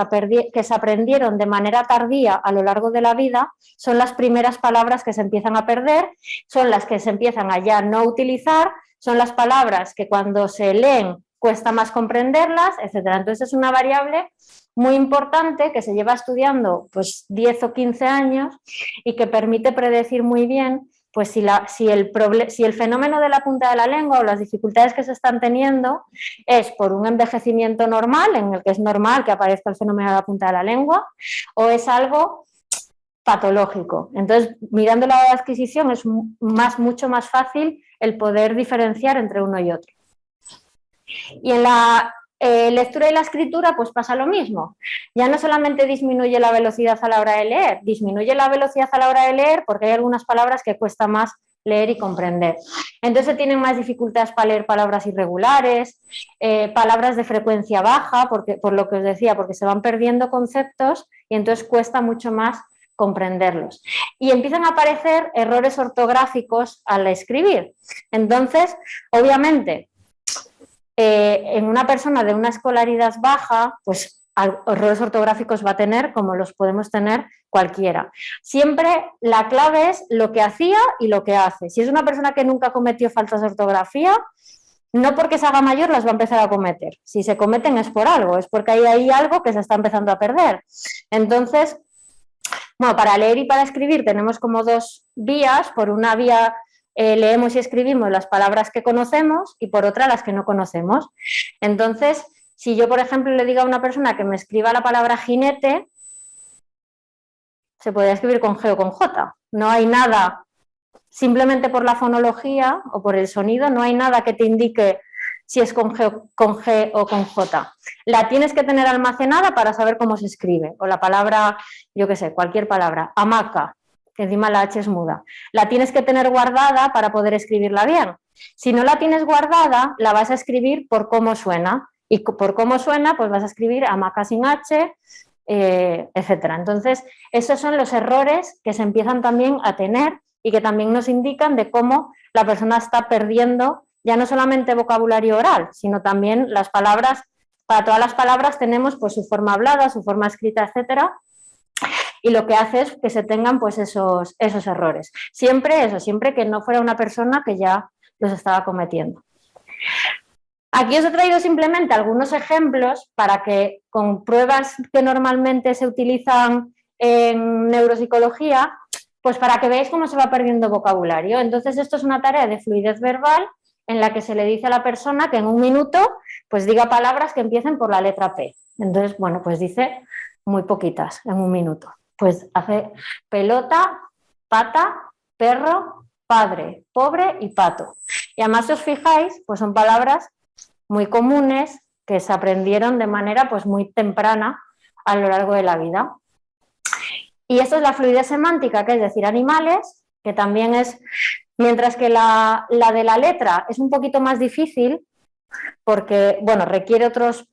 Speaker 1: aprendieron de manera tardía a lo largo de la vida son las primeras palabras que se empiezan a perder, son las que se empiezan a ya no utilizar, son las palabras que cuando se leen cuesta más comprenderlas, etc. Entonces es una variable muy importante que se lleva estudiando pues 10 o 15 años y que permite predecir muy bien pues si el fenómeno de la punta de la lengua o las dificultades que se están teniendo es por un envejecimiento normal, en el que es normal que aparezca el fenómeno de la punta de la lengua, o es algo patológico. Entonces, mirando la edad de adquisición es mucho más fácil el poder diferenciar entre uno y otro. Y en la lectura y la escritura pues pasa lo mismo. Ya no solamente disminuye la velocidad a la hora de leer, disminuye la velocidad a la hora de leer porque hay algunas palabras que cuesta más leer y comprender. Entonces tienen más dificultades para leer palabras irregulares, palabras de frecuencia baja, por lo que os decía, porque se van perdiendo conceptos y entonces cuesta mucho más comprenderlos. Y empiezan a aparecer errores ortográficos al escribir. Entonces, obviamente, en una persona de una escolaridad baja, pues errores ortográficos va a tener como los podemos tener cualquiera. Siempre la clave es lo que hacía y lo que hace. Si es una persona que nunca cometió faltas de ortografía, no porque se haga mayor las va a empezar a cometer. Si se cometen es por algo, es porque hay ahí algo que se está empezando a perder. Entonces, bueno, para leer y para escribir tenemos como dos vías. Por una vía leemos y escribimos las palabras que conocemos y por otra las que no conocemos. Entonces, si yo, por ejemplo, le digo a una persona que me escriba la palabra jinete, se podría escribir con G o con J. No hay nada, simplemente por la fonología o por el sonido, no hay nada que te indique si es con G o con J. La tienes que tener almacenada para saber cómo se escribe. O la palabra, yo qué sé, cualquier palabra, hamaca, que encima la H es muda. La tienes que tener guardada para poder escribirla bien. Si no la tienes guardada, la vas a escribir por cómo suena. Y por cómo suena, pues vas a escribir hamaca sin H, etcétera. Entonces, esos son los errores que se empiezan también a tener y que también nos indican de cómo la persona está perdiendo ya no solamente vocabulario oral, sino también las palabras. Para todas las palabras tenemos pues su forma hablada, su forma escrita, etcétera, y lo que hace es que se tengan pues esos errores. Siempre que no fuera una persona que ya los estaba cometiendo. Aquí os he traído simplemente algunos ejemplos para que con pruebas que normalmente se utilizan en neuropsicología, pues para que veáis cómo se va perdiendo vocabulario. Entonces esto es una tarea de fluidez verbal en la que se le dice a la persona que en un minuto pues diga palabras que empiecen por la letra P. Entonces, bueno, pues dice muy poquitas en un minuto. Pues hace pelota, pata, perro, padre, pobre y pato. Y además, si os fijáis, pues son palabras muy comunes que se aprendieron de manera pues muy temprana a lo largo de la vida. Y esto es la fluidez semántica, que es decir animales, que también es, mientras que la de la letra es un poquito más difícil porque, bueno, requiere otros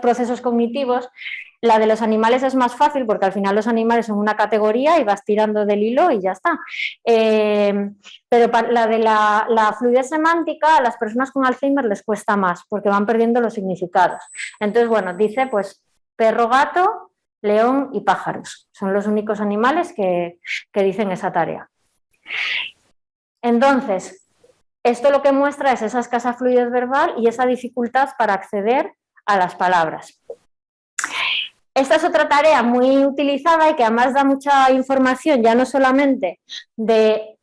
Speaker 1: procesos cognitivos. La de los animales es más fácil porque al final los animales son una categoría y vas tirando del hilo y ya está. Pero la de la fluidez semántica a las personas con Alzheimer les cuesta más porque van perdiendo los significados. Entonces, bueno, dice pues perro, gato, león y pájaros. Son los únicos animales que dicen esa tarea. Entonces, esto lo que muestra es esa escasa fluidez verbal y esa dificultad para acceder a las palabras. Esta es otra tarea muy utilizada y que además da mucha información, ya no solamente de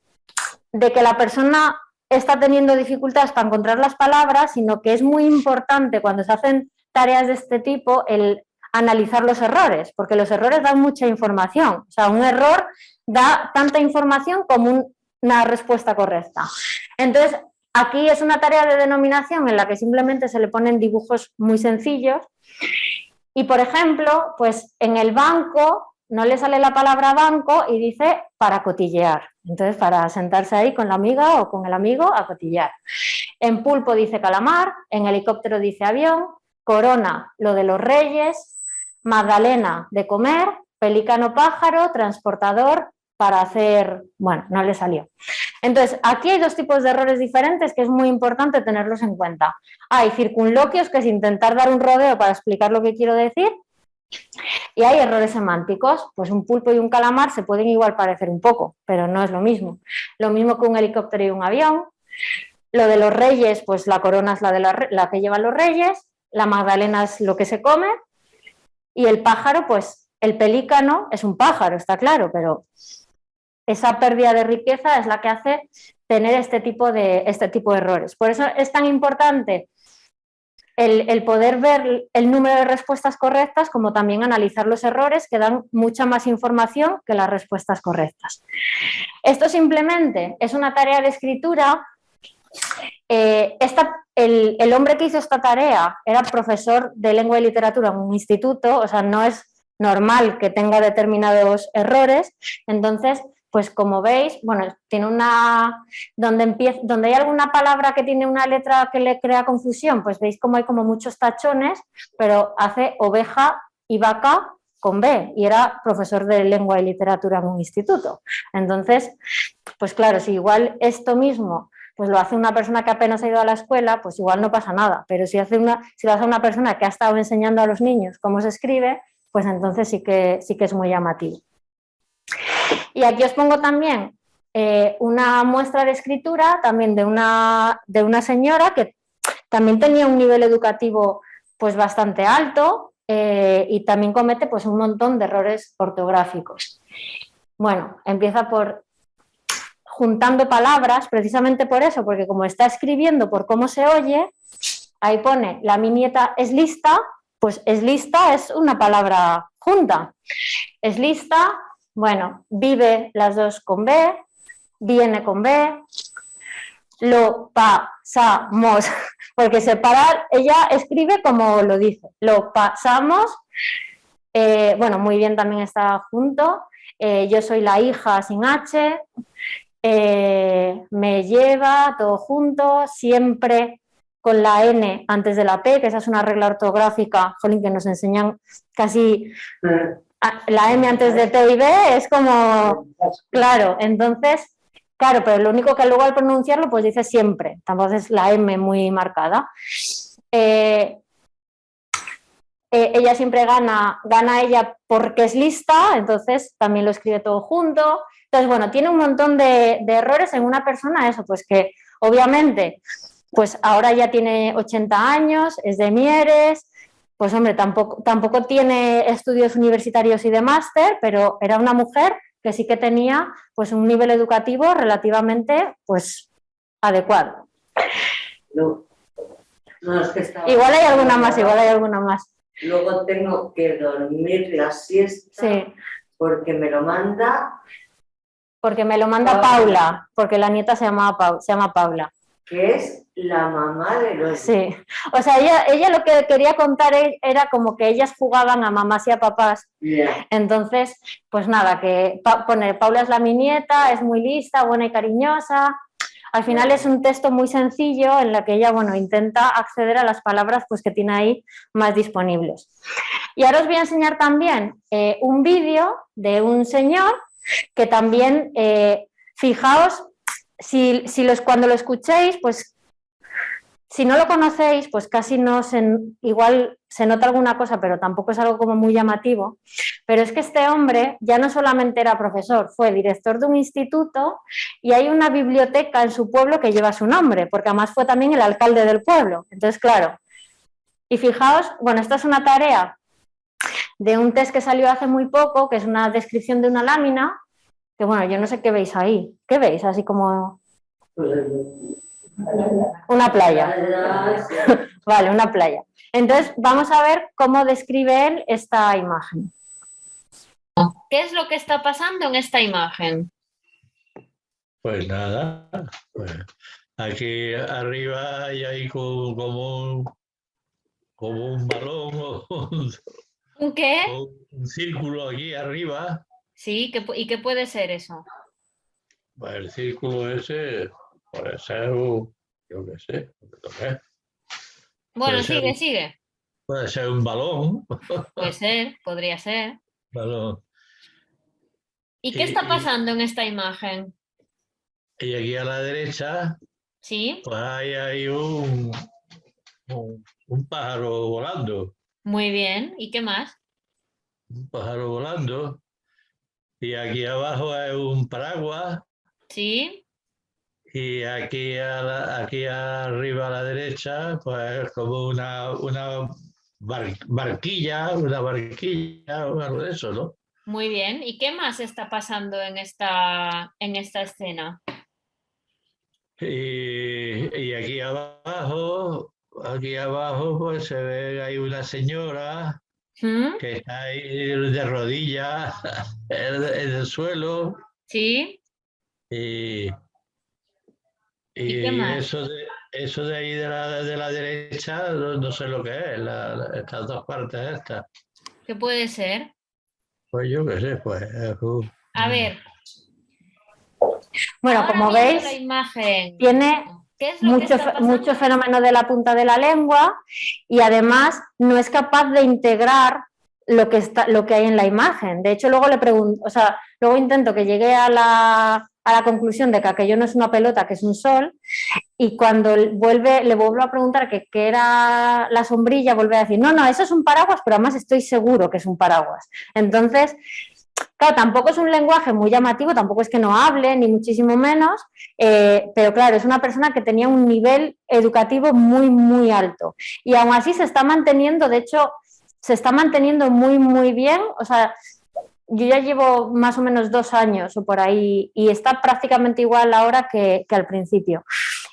Speaker 1: que la persona está teniendo dificultades para encontrar las palabras, sino que es muy importante cuando se hacen tareas de este tipo el analizar los errores, porque los errores dan mucha información. O sea, un error da tanta información como una respuesta correcta. Entonces, aquí es una tarea de denominación en la que simplemente se le ponen dibujos muy sencillos. Y, por ejemplo, pues en el banco no le sale la palabra banco y dice para cotillear. Entonces, para sentarse ahí con la amiga o con el amigo a cotillear. En pulpo dice calamar, en helicóptero dice avión, corona, lo de los reyes, magdalena, de comer, pelícano, pájaro, transportador, para hacer... Bueno, no le salió. Entonces, aquí hay dos tipos de errores diferentes que es muy importante tenerlos en cuenta. Hay circunloquios, que es intentar dar un rodeo para explicar lo que quiero decir, y hay errores semánticos. Pues un pulpo y un calamar se pueden igual parecer un poco, pero no es lo mismo. Lo mismo que un helicóptero y un avión. Lo de los reyes, pues la corona es la que llevan los reyes, la magdalena es lo que se come, y el pájaro, pues el pelícano es un pájaro, está claro, pero esa pérdida de riqueza es la que hace tener este tipo de errores. Por eso es tan importante el poder ver el número de respuestas correctas, como también analizar los errores, que dan mucha más información que las respuestas correctas. Esto simplemente es una tarea de escritura. El hombre que hizo esta tarea era profesor de lengua y literatura en un instituto, o sea, no es normal que tenga determinados errores. Entonces, pues como veis, bueno, tiene donde hay alguna palabra que tiene una letra que le crea confusión, pues veis como hay como muchos tachones, pero hace oveja y vaca con B, y era profesor de lengua y literatura en un instituto. Entonces, pues claro, si igual esto mismo pues lo hace una persona que apenas ha ido a la escuela, pues igual no pasa nada, pero si lo hace una persona que ha estado enseñando a los niños cómo se escribe, pues entonces sí que es muy llamativo. Y aquí os pongo también una muestra de escritura también de una señora que también tenía un nivel educativo pues bastante alto y también comete pues un montón de errores ortográficos. Bueno, empieza por juntando palabras, precisamente por eso, porque como está escribiendo por cómo se oye, ahí pone la mi nieta es lista, pues es lista es una palabra junta. Es lista, bueno, vive las dos con B, viene con B, lo pasamos, porque separar, ella escribe como lo dice, lo pasamos, bueno, muy bien también está junto, yo soy la hija sin H, me lleva, todo junto, siempre con la N antes de la P, que esa es una regla ortográfica, jolín, que nos enseñan casi la M antes de T y B, es como, claro, entonces, claro, pero lo único que luego al pronunciarlo pues dice siempre, tampoco es la M muy marcada. Ella siempre gana ella porque es lista, entonces también lo escribe todo junto. Entonces, bueno, tiene un montón de errores en una persona, eso, pues que obviamente, pues ahora ya tiene 80 años, es de Mieres, pues hombre, tampoco tiene estudios universitarios y de máster, pero era una mujer que sí que tenía pues un nivel educativo relativamente pues adecuado.
Speaker 2: No, es que
Speaker 1: igual hay alguna más.
Speaker 2: Luego tengo que dormir la siesta,
Speaker 1: sí.
Speaker 2: porque me lo manda...
Speaker 1: Porque me lo manda Paula, porque la nieta se llama Paula.
Speaker 2: Que es la mamá de los...
Speaker 1: Sí, o sea, ella lo que quería contar era como que ellas jugaban a mamás y a papás.
Speaker 2: Yeah.
Speaker 1: Entonces, pues nada, que poner Paula es la mi nieta, es muy lista, buena y cariñosa. Al final es un texto muy sencillo en la que ella, bueno, intenta acceder a las palabras pues, que tiene ahí más disponibles. Y ahora os voy a enseñar también un vídeo de un señor que también, fijaos, cuando lo escuchéis, pues si no lo conocéis, pues casi no igual se nota alguna cosa, pero tampoco es algo como muy llamativo. Pero es que este hombre ya no solamente era profesor, fue director de un instituto y hay una biblioteca en su pueblo que lleva su nombre, porque además fue también el alcalde del pueblo. Entonces, claro, y fijaos, bueno, esta es una tarea de un test que salió hace muy poco, que es una descripción de una lámina, que bueno, yo no sé qué veis ahí. ¿Qué veis? Así como... Una playa. Vale, una playa. Entonces, vamos a ver cómo describe él esta imagen. ¿Qué es lo que está pasando en esta imagen?
Speaker 3: Pues nada, pues aquí arriba hay como un balón o
Speaker 1: ¿Un qué?
Speaker 3: un círculo aquí arriba.
Speaker 1: Sí, ¿y qué puede ser eso?
Speaker 3: Pues el círculo ese puede ser, yo qué sé,
Speaker 1: Bueno, sigue.
Speaker 3: Puede ser un balón.
Speaker 1: Puede ser, podría ser.
Speaker 3: Balón.
Speaker 1: ¿Y qué está pasando en esta imagen?
Speaker 3: Y aquí a la derecha,
Speaker 1: sí,
Speaker 3: pues hay un pájaro volando.
Speaker 1: Muy bien. ¿Y qué más?
Speaker 3: Un pájaro volando. Y aquí abajo hay un paraguas.
Speaker 1: Sí.
Speaker 3: Y aquí arriba a la derecha, pues como una barquilla o algo de eso, ¿no?
Speaker 1: Muy bien. ¿Y qué más está pasando en esta escena?
Speaker 3: Y aquí abajo, pues se ve hay una señora que está ahí de rodillas en el suelo.
Speaker 1: Sí.
Speaker 3: Y
Speaker 1: qué más?
Speaker 3: eso de ahí de la derecha, no sé lo que es, estas dos partes estas.
Speaker 1: ¿Qué puede ser?
Speaker 3: Pues yo qué sé, pues...
Speaker 1: A ver. Bueno, como veis, la imagen, tiene mucho fenómeno de la punta de la lengua y además no es capaz de integrar lo que hay en la imagen. De hecho, luego le pregunto, o sea, luego intento que llegue a la conclusión de que aquello no es una pelota, que es un sol, y cuando le vuelvo a preguntar qué era la sombrilla, vuelve a decir, no, eso es un paraguas, pero además estoy seguro que es un paraguas. Entonces, claro, tampoco es un lenguaje muy llamativo, tampoco es que no hable, ni muchísimo menos, pero claro, es una persona que tenía un nivel educativo muy, muy alto. Y aún así se está manteniendo, de hecho, se está manteniendo muy, muy bien. O sea, yo ya llevo más o menos 2 años o por ahí y está prácticamente igual ahora que al principio.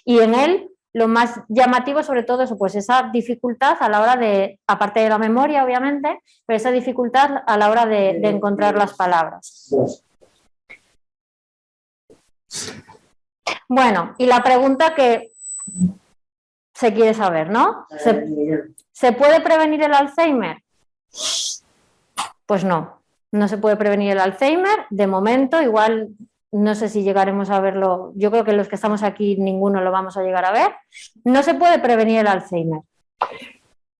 Speaker 1: Y en él, lo más llamativo sobre todo eso, pues esa dificultad a la hora de, aparte de la memoria obviamente, pero esa dificultad a la hora de encontrar las palabras. Bueno, y la pregunta que se quiere saber, ¿no? ¿Se puede prevenir el Alzheimer? Pues no, no se puede prevenir el Alzheimer. De momento, igual no sé si llegaremos a verlo. Yo creo que los que estamos aquí ninguno lo vamos a llegar a ver. No se puede prevenir el Alzheimer.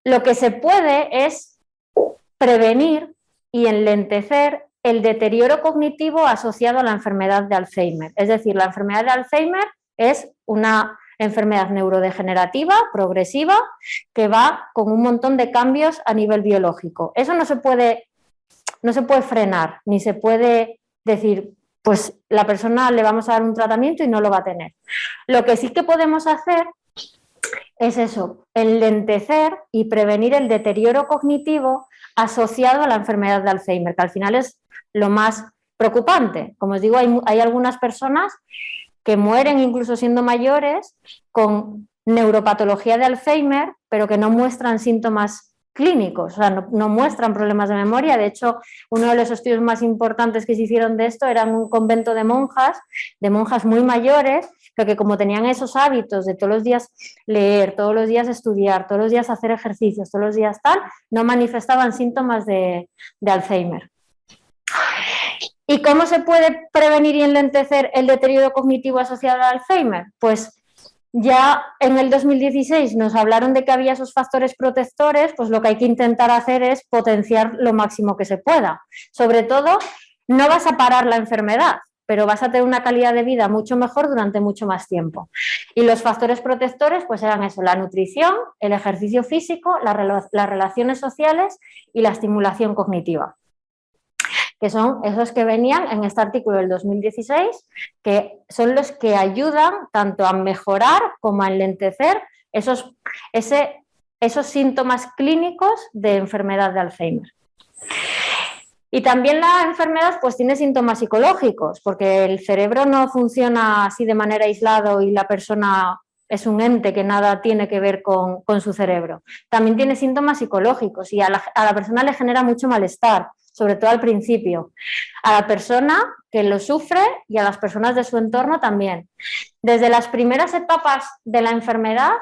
Speaker 1: Lo que se puede es prevenir y enlentecer el deterioro cognitivo asociado a la enfermedad de Alzheimer. Es decir, la enfermedad de Alzheimer es una enfermedad neurodegenerativa, progresiva, que va con un montón de cambios a nivel biológico. Eso no se puede frenar, ni se puede decir, pues la persona le vamos a dar un tratamiento y no lo va a tener. Lo que sí que podemos hacer es eso, enlentecer y prevenir el deterioro cognitivo asociado a la enfermedad de Alzheimer, que al final es lo más preocupante. Como os digo, hay algunas personas que mueren incluso siendo mayores con neuropatología de Alzheimer, pero que no muestran síntomas clínicos, o sea, no muestran problemas de memoria. De hecho, uno de los estudios más importantes que se hicieron de esto era en un convento de monjas muy mayores, pero que como tenían esos hábitos de todos los días leer, todos los días estudiar, todos los días hacer ejercicios, todos los días tal, no manifestaban síntomas de Alzheimer. ¿Y cómo se puede prevenir y enlentecer el deterioro cognitivo asociado al Alzheimer? Pues ya en el 2016 nos hablaron de que había esos factores protectores, pues lo que hay que intentar hacer es potenciar lo máximo que se pueda. Sobre todo, no vas a parar la enfermedad, pero vas a tener una calidad de vida mucho mejor durante mucho más tiempo. Y los factores protectores pues eran eso, la nutrición, el ejercicio físico, las relaciones sociales y la estimulación cognitiva, que son esos que venían en este artículo del 2016, que son los que ayudan tanto a mejorar como a enlentecer esos síntomas clínicos de enfermedad de Alzheimer. Y también la enfermedad pues tiene síntomas psicológicos, porque el cerebro no funciona así de manera aislada y la persona es un ente que nada tiene que ver con su cerebro. También tiene síntomas psicológicos y a la persona le genera mucho malestar, sobre todo al principio, a la persona que lo sufre y a las personas de su entorno también. Desde las primeras etapas de la enfermedad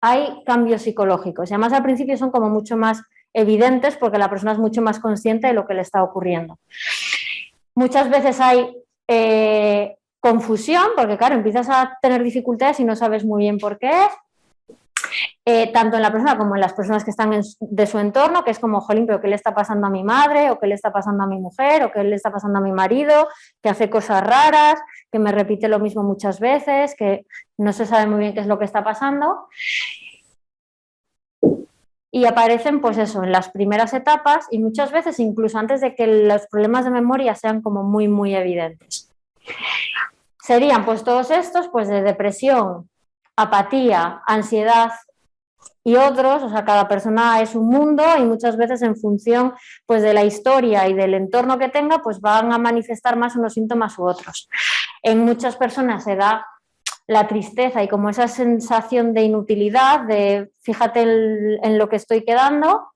Speaker 1: hay cambios psicológicos y además al principio son como mucho más evidentes porque la persona es mucho más consciente de lo que le está ocurriendo. Muchas veces hay confusión porque claro, empiezas a tener dificultades y no sabes muy bien por qué es. Tanto en la persona como en las personas que están de su entorno, que es como, jolín, pero ¿qué le está pasando a mi madre? ¿O qué le está pasando a mi mujer? ¿O qué le está pasando a mi marido? Que hace cosas raras, que me repite lo mismo muchas veces, que no se sabe muy bien qué es lo que está pasando. Y aparecen, pues eso, en las primeras etapas y muchas veces incluso antes de que los problemas de memoria sean como muy, muy evidentes. Serían pues todos estos, pues de depresión, apatía, ansiedad y otros, o sea, cada persona es un mundo y muchas veces en función pues de la historia y del entorno que tenga, pues van a manifestar más unos síntomas u otros. En muchas personas se da la tristeza y como esa sensación de inutilidad, de fíjate en lo que estoy quedando.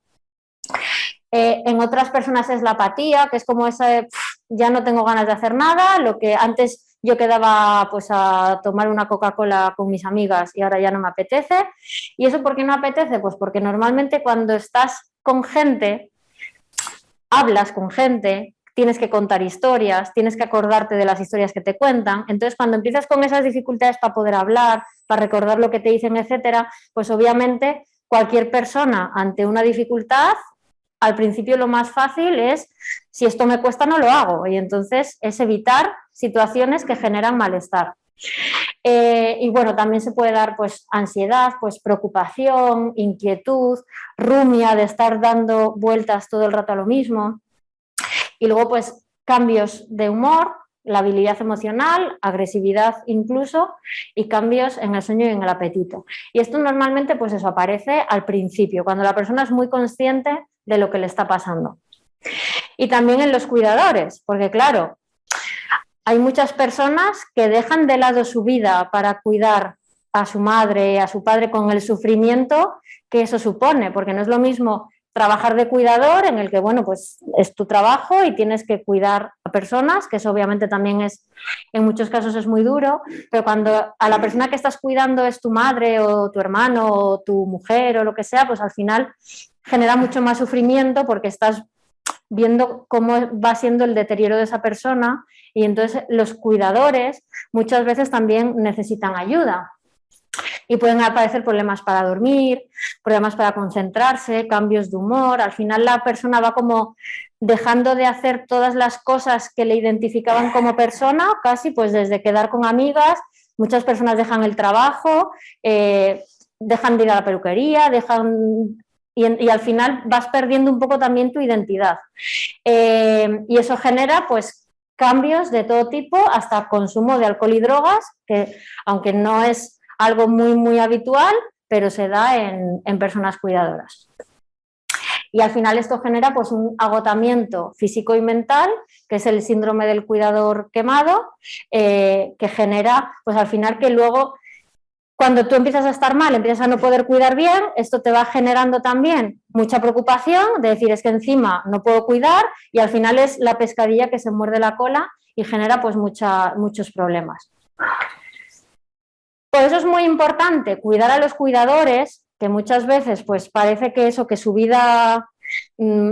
Speaker 1: En otras personas es la apatía, que es como esa ya no tengo ganas de hacer nada, lo que antes yo quedaba pues a tomar una Coca-Cola con mis amigas y ahora ya no me apetece. ¿Y eso por qué no apetece? Pues porque normalmente cuando estás con gente, hablas con gente, tienes que contar historias, tienes que acordarte de las historias que te cuentan. Entonces, cuando empiezas con esas dificultades para poder hablar, para recordar lo que te dicen, etcétera, pues obviamente cualquier persona ante una dificultad, al principio lo más fácil es, si esto me cuesta no lo hago, y entonces es evitar situaciones que generan malestar. Y bueno, también se puede dar pues ansiedad, pues preocupación, inquietud, rumia de estar dando vueltas todo el rato a lo mismo. Y luego pues cambios de humor, la habilidad emocional, agresividad incluso, y cambios en el sueño y en el apetito. Y esto normalmente pues eso aparece al principio, cuando la persona es muy consciente de lo que le está pasando. Y también en los cuidadores, porque claro, hay muchas personas que dejan de lado su vida para cuidar a su madre, a su padre con el sufrimiento que eso supone, porque no es lo mismo trabajar de cuidador, en el que, bueno, pues es tu trabajo y tienes que cuidar a personas, que eso obviamente también es, en muchos casos es muy duro, pero cuando a la persona que estás cuidando es tu madre o tu hermano o tu mujer o lo que sea, pues al final genera mucho más sufrimiento porque estás viendo cómo va siendo el deterioro de esa persona y entonces los cuidadores muchas veces también necesitan ayuda. Y pueden aparecer problemas para dormir, problemas para concentrarse, cambios de humor. Al final la persona va como dejando de hacer todas las cosas que le identificaban como persona, casi pues desde quedar con amigas. Muchas personas dejan el trabajo, dejan de ir a la peluquería, y al final vas perdiendo un poco también tu identidad. Y eso genera pues cambios de todo tipo, hasta consumo de alcohol y drogas, que aunque no es algo muy, muy habitual, pero se da en personas cuidadoras. Y al final esto genera pues un agotamiento físico y mental, que es el síndrome del cuidador quemado, que genera pues al final que luego cuando tú empiezas a estar mal, empiezas a no poder cuidar bien, esto te va generando también mucha preocupación de decir es que encima no puedo cuidar y al final es la pescadilla que se muerde la cola y genera pues muchos problemas. Por eso es muy importante cuidar a los cuidadores, que muchas veces pues parece que eso, que su vida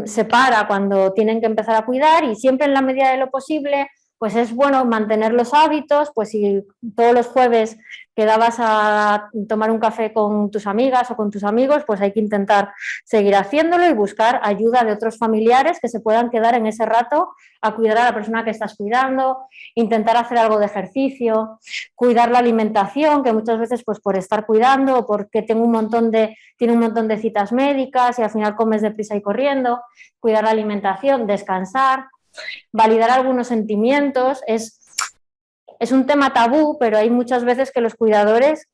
Speaker 1: se para cuando tienen que empezar a cuidar y siempre en la medida de lo posible pues es bueno mantener los hábitos, pues si todos los jueves quedabas a tomar un café con tus amigas o con tus amigos, pues hay que intentar seguir haciéndolo y buscar ayuda de otros familiares que se puedan quedar en ese rato a cuidar a la persona que estás cuidando, intentar hacer algo de ejercicio, cuidar la alimentación, que muchas veces pues por estar cuidando o porque tiene un montón de citas médicas y al final comes deprisa y corriendo, cuidar la alimentación, descansar, validar algunos sentimientos. Es un tema tabú, pero hay muchas veces que los cuidadores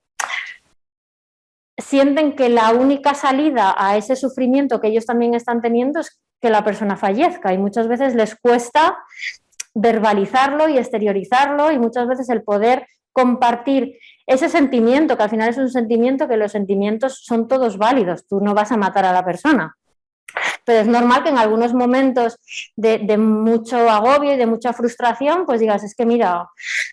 Speaker 1: sienten que la única salida a ese sufrimiento que ellos también están teniendo es que la persona fallezca y muchas veces les cuesta verbalizarlo y exteriorizarlo y muchas veces el poder compartir ese sentimiento, que al final es un sentimiento, que los sentimientos son todos válidos, tú no vas a matar a la persona. Pero es normal que en algunos momentos de mucho agobio y de mucha frustración, pues digas, es que mira,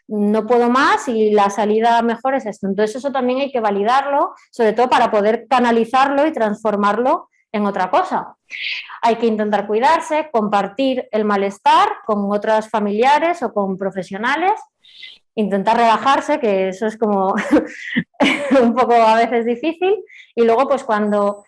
Speaker 1: no puedo más y la salida mejor es esto. Entonces eso también hay que validarlo, sobre todo para poder canalizarlo y transformarlo en otra cosa. Hay que intentar cuidarse, compartir el malestar con otros familiares o con profesionales, intentar relajarse, que eso es como un poco a veces difícil, y luego pues cuando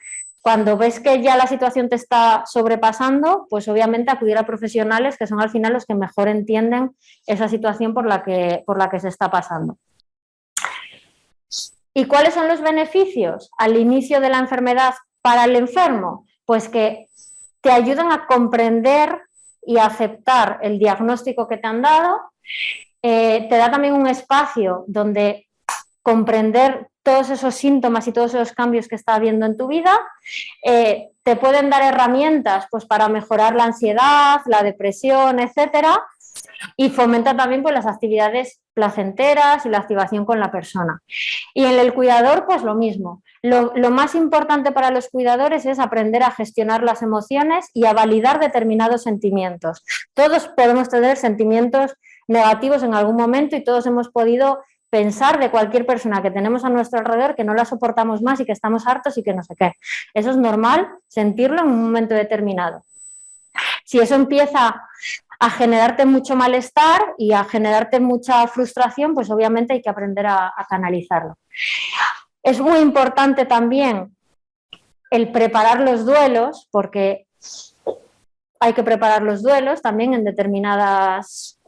Speaker 1: ves que ya la situación te está sobrepasando, pues obviamente acudir a profesionales que son al final los que mejor entienden esa situación por la que se está pasando. ¿Y cuáles son los beneficios al inicio de la enfermedad para el enfermo? Pues que te ayudan a comprender y a aceptar el diagnóstico que te han dado, te da también un espacio donde comprender todos esos síntomas y todos esos cambios que está habiendo en tu vida, te pueden dar herramientas pues, para mejorar la ansiedad, la depresión, etcétera, y fomenta también pues, las actividades placenteras y la activación con la persona. Y en el cuidador, pues lo mismo. Lo más importante para los cuidadores es aprender a gestionar las emociones y a validar determinados sentimientos. Todos podemos tener sentimientos negativos en algún momento y todos hemos podido pensar de cualquier persona que tenemos a nuestro alrededor que no la soportamos más y que estamos hartos y que no sé qué. Eso es normal sentirlo en un momento determinado. Si eso empieza a generarte mucho malestar y a generarte mucha frustración, pues obviamente hay que aprender a canalizarlo. Es muy importante también el preparar los duelos, porque hay que preparar los duelos también en determinadas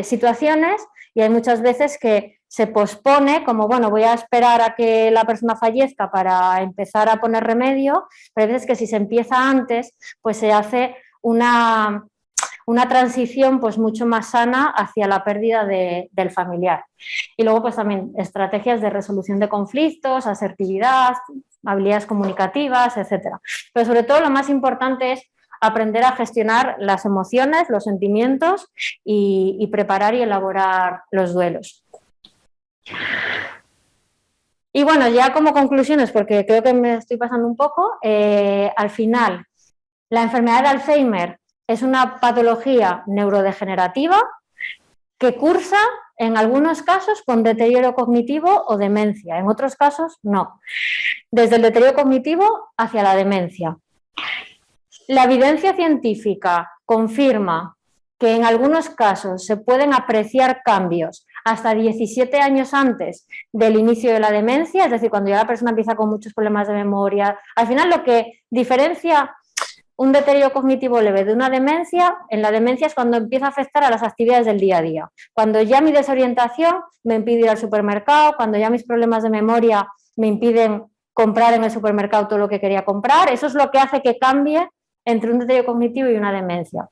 Speaker 1: situaciones y hay muchas veces que se pospone, como bueno, voy a esperar a que la persona fallezca para empezar a poner remedio, pero hay veces que si se empieza antes, pues se hace una transición pues mucho más sana hacia la pérdida del familiar. Y luego pues también estrategias de resolución de conflictos, asertividad, habilidades comunicativas, etcétera. Pero sobre todo lo más importante es aprender a gestionar las emociones, los sentimientos y preparar y elaborar los duelos. Y bueno, ya como conclusiones, porque creo que me estoy pasando un poco, al final, la enfermedad de Alzheimer es una patología neurodegenerativa que cursa en algunos casos con deterioro cognitivo o demencia, en otros casos no. Desde el deterioro cognitivo hacia la demencia. La evidencia científica confirma que en algunos casos se pueden apreciar cambios hasta 17 años antes del inicio de la demencia, es decir, cuando ya la persona empieza con muchos problemas de memoria. Al final, lo que diferencia un deterioro cognitivo leve de una demencia, en la demencia es cuando empieza a afectar a las actividades del día a día. Cuando ya mi desorientación me impide ir al supermercado, cuando ya mis problemas de memoria me impiden comprar en el supermercado todo lo que quería comprar, eso es lo que hace que cambie entre un deterioro cognitivo y una demencia.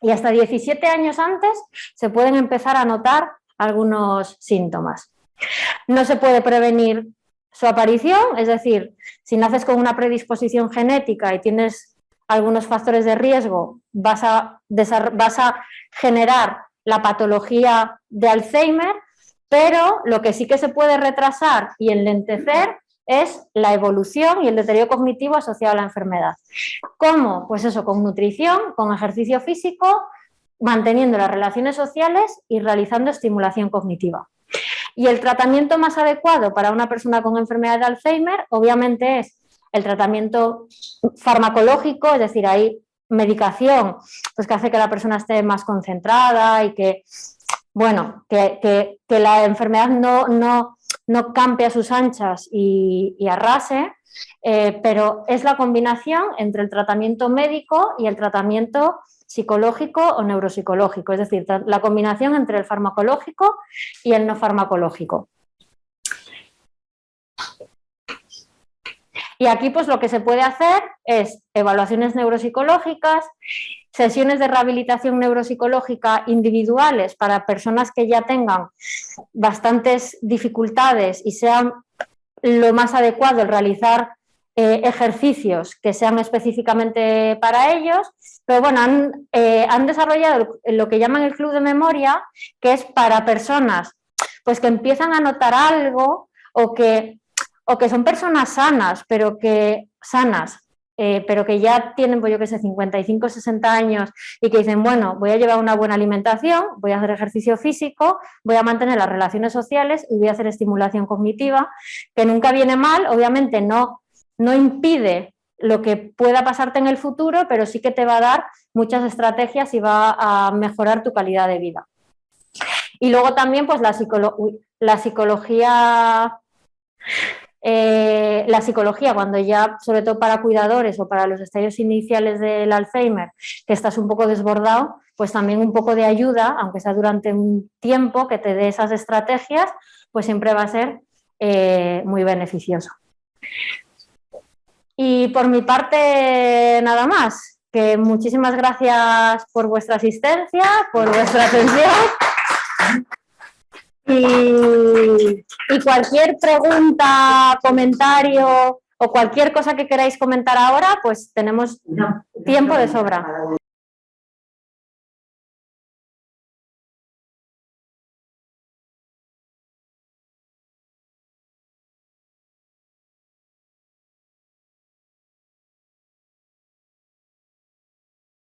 Speaker 1: Y hasta 17 años antes se pueden empezar a notar algunos síntomas. No se puede prevenir su aparición, es decir, si naces con una predisposición genética y tienes algunos factores de riesgo, vas a generar la patología de Alzheimer, pero lo que sí que se puede retrasar y enlentecer es la evolución y el deterioro cognitivo asociado a la enfermedad. ¿Cómo? Pues eso, con nutrición, con ejercicio físico, manteniendo las relaciones sociales y realizando estimulación cognitiva. Y el tratamiento más adecuado para una persona con enfermedad de Alzheimer, obviamente, es el tratamiento farmacológico, es decir, hay medicación pues, que hace que la persona esté más concentrada y que, bueno, que la enfermedad no campe a sus anchas y arrase, pero es la combinación entre el tratamiento médico y el tratamiento psicológico o neuropsicológico, es decir, la combinación entre el farmacológico y el no farmacológico. Y aquí pues lo que se puede hacer es evaluaciones neuropsicológicas, sesiones de rehabilitación neuropsicológica individuales para personas que ya tengan bastantes dificultades y sean lo más adecuado el realizar ejercicios que sean específicamente para ellos, pero bueno, han desarrollado lo que llaman el club de memoria, que es para personas pues que empiezan a notar algo o que son personas sanas, pero que ya tienen, pues yo que sé, 55, 60 años y que dicen, bueno, voy a llevar una buena alimentación, voy a hacer ejercicio físico, voy a mantener las relaciones sociales y voy a hacer estimulación cognitiva, que nunca viene mal, obviamente no impide lo que pueda pasarte en el futuro, pero sí que te va a dar muchas estrategias y va a mejorar tu calidad de vida. Y luego también pues la psicología, cuando ya, sobre todo para cuidadores o para los estadios iniciales del Alzheimer, que estás un poco desbordado, pues también un poco de ayuda, aunque sea durante un tiempo, que te dé esas estrategias, pues siempre va a ser muy beneficioso. Y por mi parte, nada más, que muchísimas gracias por vuestra asistencia, por vuestra atención. Y cualquier pregunta, comentario o cualquier cosa que queráis comentar ahora, pues tenemos tiempo de sobra.